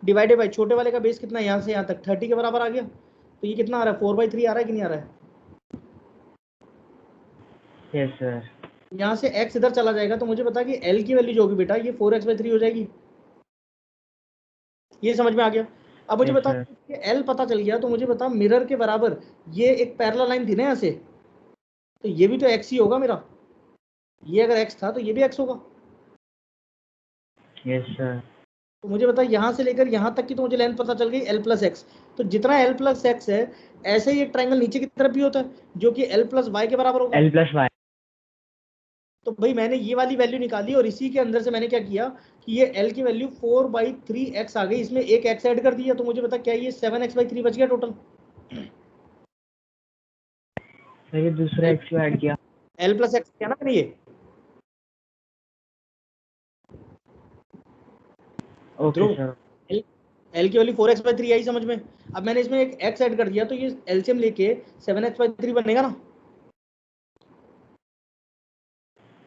डिवाइडेड बाई छोटे वाले का बेस कितना है? यहाँ से यहाँ तक 30 के बराबर आ गया। तो ये कितना आ रहा है? 4/3 आ रहा है कि नहीं आ रहा है? Yes sir. यहाँ से x इधर चला जाएगा, तो मुझे बता कि l की वैल्यू जो होगी बेटा ये 4x/3 हो जाएगी। ये समझ में आ गया? अब मुझे बता कि l पता चल गया, तो मुझे बता मिरर के बराबर ये एक पैरेलल लाइन थी ना यहाँ से, तो ये भी तो x ही होगा मेरा। ये अगर x था तो ये भी x होगा। Yes sir. तो मुझे बता यहाँ से लेकर यहाँ तक की तो मुझे लेंथ पता चल गई l+x। तो जितना l+x है ऐसे ही एक ट्रायंगल नीचे की तरफ भी होता है जो कि l+y के बराबर होगा। l+y। तो भाई मैंने ये वाली वैल्यू निकाली और इसी के अंदर से मैंने क्या किया कि ये l की वैल्यू 4/3x आ गई, इसमें एक x ऐड कर दिया। तो मुझे बता क्या ये 7x/3 बच गया टोटल? ये दूसरा x क्यों ऐड किया? l+x किया ना मैंने ये। Okay sir. l की वैल्यू 4x/3 आई समझ में? अब मैंने इसमें एक x ऐड कर दिया, तो ये एलसीएम लेके 7x/3 बनेगा ना।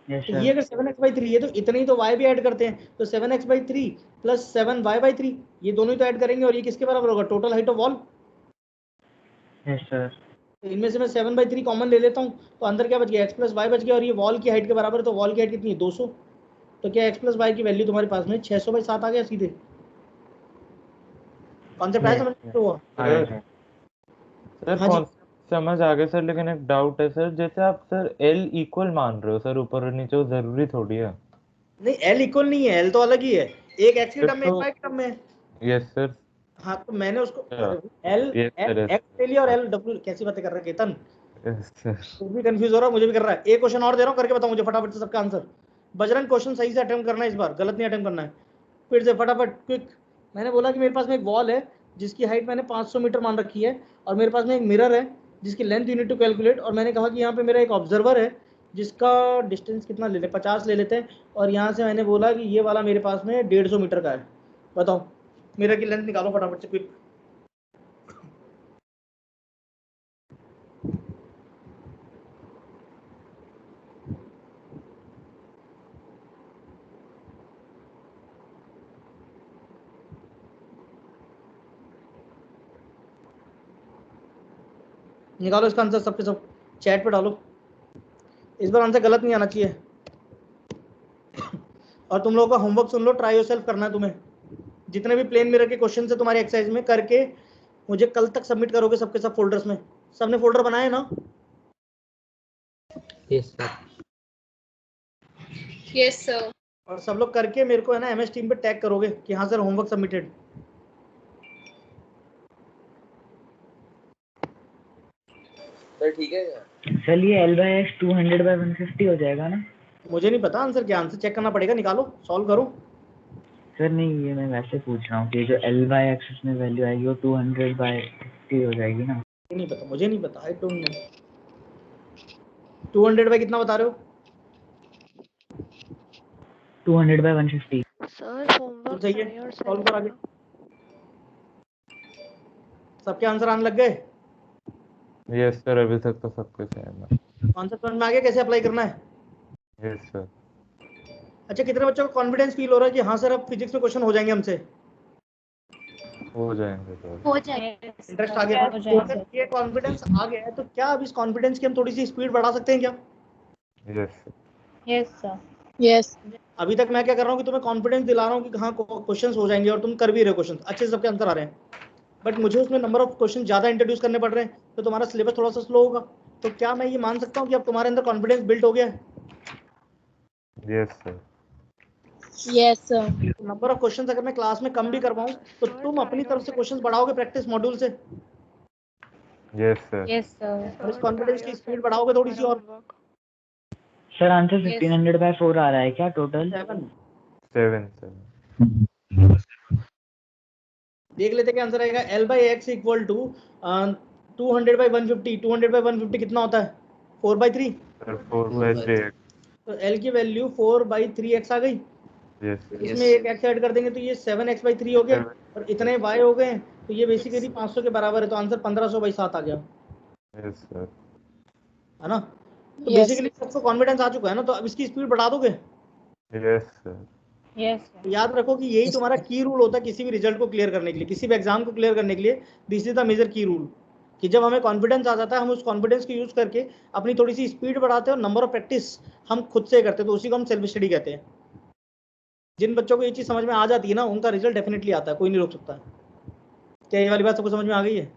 तो ये अगर 7x/3 है तो इतने ही तो y भी ऐड करते हैं, तो 7x/3 + 7y/3 ये दोनों ही तो ऐड करेंगे, और ये किसके बराबर होगा? Total height of wall. Yes sir. तो इनमें से मैं 7/3 कॉमन ले लेता हूँ, तो अंदर क्या बच गया? x + y बच गया, और ये वॉल की हाइट के बराबर है, तो वॉल की हाइट कितनी है? 200। तो क्या x प्लस वाई की वैल्यू तुम्हारे पास में 600/7 आ गया सीधे? कॉन्सेप्ट है समझ में हुआ? सर हाँ जी। कॉन्सेप्ट समझ आ गया सर, लेकिन एक डाउट है सर, जैसे आप सर L इक्वल मान रहे हो सर ऊपर और नीचे, वो जरूरी थोड़ी है। नहीं, L इक्वल नहीं है, L तो अलग ही है, एक x के टर्म में एक y के टर्म में है। Yes sir. हाँ तो मैंने उसको L यस सर। x ले लिया और L w, कैसी बातें कर रहा है केतन? Yes sir. तू भी कंफ्यूज हो रहा है, मुझे भी कर रहा है। एक क्वेश्चन और दे रहा हूँ, करके बताओ मुझे फटाफट से सबका आंसर। बजरंग क्वेश्चन सही से अटेम्प्ट करना है इस बार, गलत नहीं अटेम्प्ट करना है। फिर से फटाफट क्विक। मैंने बोला कि मेरे पास में एक वॉल है जिसकी हाइट मैंने 500 मीटर मान रखी है, और मेरे पास में एक मिरर है जिसकी लेंथ यूनिट टू कैलकुलेट, और मैंने कहा कि यहाँ पे मेरा एक ऑब्जर्वर है जिसका डिस्टेंस कितना ले ले, 50 ले लेते हैं, और यहाँ से मैंने बोला कि ये वाला मेरे पास में 150 मीटर का है। बताओ मिरर की लेंथ निकालो फटाफट से क्विक। निकालो इसका आंसर सबके सब, चैट पे डालो। इस बार आंसर गलत नहीं आना चाहिए। और तुम लोगों का होमवर्क सुन लो, ट्राई योरसेल्फ करना है तुम्हें। जितने भी प्लेन मिरर के क्वेश्चन है तुम्हारी एक्सरसाइज में करके मुझे कल तक सबमिट करोगे सबके सब फोल्डर्स में। सबने फोल्डर बनाए ना? Yes sir. Yes sir. और सब लोग करके मेरे को है ना MS टीम पे टैग करोगे कि हाँ सर होमवर्क सबमिटेड। सर ठीक है क्या? सर ये L/X 200/150 हो जाएगा ना? मुझे नहीं पता आंसर क्या, आंसर चेक करना पड़ेगा, निकालो सॉल्व करो। सर नहीं, ये मैं वैसे पूछ रहा हूँ कि जो L/X में वैल्यू आएगी वो 200/50 हो जाएगी ना? नहीं पता, मुझे नहीं पता, आई डोंट नो। 200 बाय कितना बता रहे हो? 200/150। सर होमवर्क सही है, ट्राई और सॉल्व कर आगे। सबके आंसर आने लग गए? यस सर, अभी तक तो सब कुछ है ना। आंसर समझ में आ गया कैसे अप्लाई करना है? Yes sir. अच्छा, कितने बच्चों को कॉन्फिडेंस फील हो रहा है कि हाँ सर अब फिजिक्स में क्वेश्चन हो जाएंगे हमसे? हो जाएंगे सर। हो जाएगा। इंटरेस्ट आ गया? तो अगर ये कॉन्फिडेंस आ गया है तो क्या अब इस कॉन्फिडेंस की हम थोड़ी सी स्पीड बढ़ा सकते हैं क्या? Yes sir. Yes sir. Yes. अभी तक मैं क्या कर रहा हूँ कि तुम्हें कॉन्फिडेंस दिला रहा हूँ कि हाँ क्वेश्चंस हो जाएंगे, और तुम कर भी रहे हो, क्वेश्चन अच्छे से सबके आंसर आ रहे हैं, बट मुझे उसमें नंबर ऑफ क्वेश्चन ज़्यादा इंट्रोड्यूस करने पड़ रहे हैं, तो तुम्हारा सिलेबस थोड़ा सा स्लो होगा। तो क्या मैं ये मान सकता हूँ कि अब तुम्हारे अंदर कॉन्फिडेंस बिल्ड हो गया है? Yes sir. Yes sir. Number of questions अगर मैं क्लास में कम भी करवाऊँ तो तुम अपनी तरफ से क्वेश्चंस बढ़ाओगे प्रैक्टिस मॉड्यूल से? Yes sir. Yes sir. और इस कॉन्फिडेंस की स्पीड बढ़ाओगे थोड़ी सी और। सर आंसर 1500/4 आ रहा है क्या टोटल? 7 सर। देख लेते क्या आंसर आएगा। L/X equal to 200/150। 200/150 कितना होता है? 4/3। 4/3x। तो L की वैल्यू 4/3x आ गई। यस। इसमें एक x ऐड कर देंगे तो ये 7x/3 हो गया, और इतने y हो गए, तो ये बेसिकली 500 के बराबर है, तो आंसर 1500/7 आ गया। Yes sir. है ना? तो बेसिकली सबको कॉन्फिडेंस आ चुका है ना, तो अब इसकी स्पीड बढ़ा दोगे? Yes sir. यस। याद रखो कि यही तुम्हारा की रूल होता है किसी भी रिजल्ट को क्लियर करने के लिए, किसी भी एग्जाम को क्लियर करने के लिए। दिस इज द मेजर की रूल, कि जब हमें कॉन्फिडेंस आ जाता है हम उस कॉन्फिडेंस को यूज करके अपनी थोड़ी सी स्पीड बढ़ाते हैं, और नंबर ऑफ प्रैक्टिस हम खुद से करते हैं, तो उसी को हम सेल्फ स्टडी कहते हैं। जिन बच्चों को ये चीज समझ में आ जाती है ना, उनका रिजल्ट डेफिनेटली आता है, कोई नहीं रोक सकता। क्या ये वाली बात सबको समझ में आ गई है?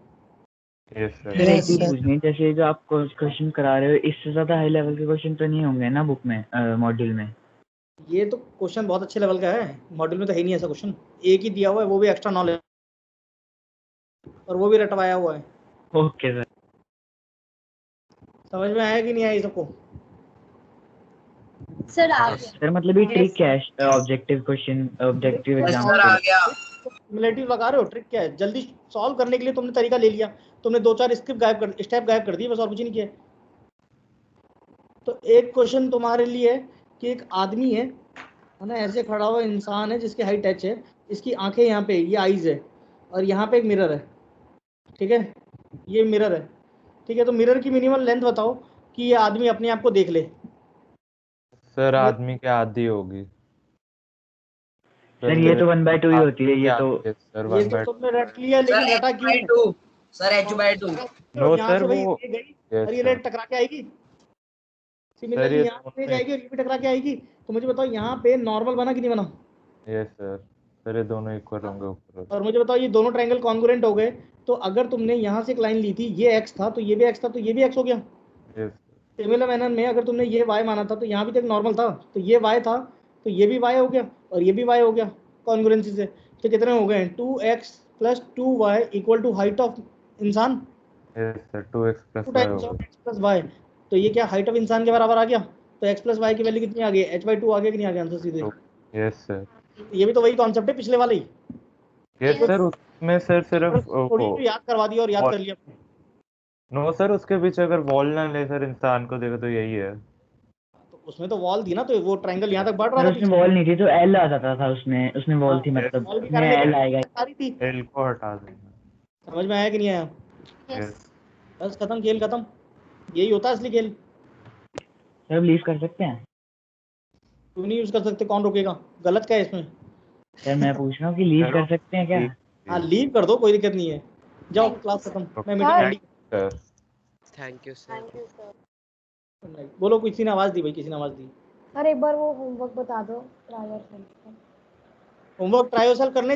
Yes sir. सर एक चीज पूछनी है, जैसे जो आप क्वेश्चन करा रहे हो इससे ज्यादा हाई लेवल के क्वेश्चन तो नहीं होंगे ना बुक में, मॉड्यूल में? ये तो क्वेश्चन बहुत अच्छे लेवल का है, मॉड्यूल में तो है ही नहीं ऐसा क्वेश्चन। एक ही दिया हुआ है, वो भी एक्स्ट्रा नॉलेज, और वो भी रटवाया हुआ है। Okay sir. समझ में आया कि नहीं आया सबको? सर आ गया। सर मतलब ये ट्रिक क्या है objective question, objective exam sir आ गया। सिमुलेटिव लगा रहे हो, ट्रिक क्या है? जल्दी सॉल्व करने के लिए तुमने तरीका ले लिया, तुमने 2-4 स्टेप गायब कर दिए, बस और कुछ नहीं किया। तो एक क्वेश्चन तुम्हारे लिए कि एक आदमी है ना, ऐसे खड़ा हुआ इंसान है जिसकी हाइट टच है, इसकी आंखें यहाँ पे, ये आईज है, और यहाँ पे एक मिरर है, ठीक है, ये मिरर है, ठीक है। तो मिरर की मिनिमम लेंथ बताओ कि ये आदमी अपने आप को देख ले। सर आदमी के आधी होगी। सर ये तो 1/2 ही होती है, ये तो सर ये तो तुमने रट लिया, लेकिन रटा क्यों है? Sir h/2। नो यहाँ सर से भाई वो ये गई और ये रेट टकरा के आएगी। सिमिलरली ये यहाँ पे जाएगी और ये भी टकरा के आएगी, तो मुझे बताओ यहाँ पे नॉर्मल बना कि नहीं बना? यस सर, सर ये दोनों इक्वल होंगे ऊपर। और मुझे बताओ ये दोनों ट्रायंगल कॉन्ग्रुएंट हो गए, तो अगर तुमने यहाँ से एक लाइन ली थी, ये एक्स था तो ये भी एक्स था, तो ये भी एक्स हो गया। यस सिमिलर मैनर में अगर तुमने ये y माना था तो यहाँ भी तो एक नॉर्मल था, तो ये y था तो ये भी y हो गया और ये भी y हो गया कॉन्ग्रुएंसी से। तो कितने हो गए? 2x + 2y = हाइट ऑफ इंसान, yes sir, 2x + 2 y times होगा। Of x + y। तो ये क्या हाइट ऑफ इंसान के बराबर आ गया? तो x + y की वैल्यू कितनी आ गई? h/2 आ गया कि नहीं आ गया आंसर सीधे? Yes sir. ये भी तो वही कॉन्सेप्ट है पिछले वाले ही। यस सर, उसमें सर सिर्फ थोड़ी वो सी याद करवा दिया और याद कर लिया। नो सर, उसके पीछे अगर वॉल ना ले सर इंसान को देखे तो यही है। तो उसमें तो वॉल थी ना, तो वो ट्रायंगल यहाँ तक बढ़ रहा सर था उसमें पीछे। वॉल नहीं थी तो एल आ जाता था उसमें वॉल थी, मतलब वॉल के उसमें कारण एल आएगा। सारी थी। एल को हटा देना। समझ में आया कि नहीं आया? बस खत्म, खेल खत्म। यही होता है असली खेल। सर लीव कर सकते हैं? क्यों नहीं यूज कर सकते? कौन रोकेगा? गलत क्या है इसमें? सर मैं पूछ रहा हूँ कि लीव कर सकते हैं क्या? हाँ लीव कर दो, कोई दिक्कत नहीं है। जाओ क्लास खत्म, मैं meeting and. Sir thank you sir. बोलो, किसी ने आवाज दी भाई, किसी ने आवाज दी। सर एक बार वो होमवर्क बता दो ट्राई और सेल्फ का। होमवर्क ट्राई और सेल्फ करने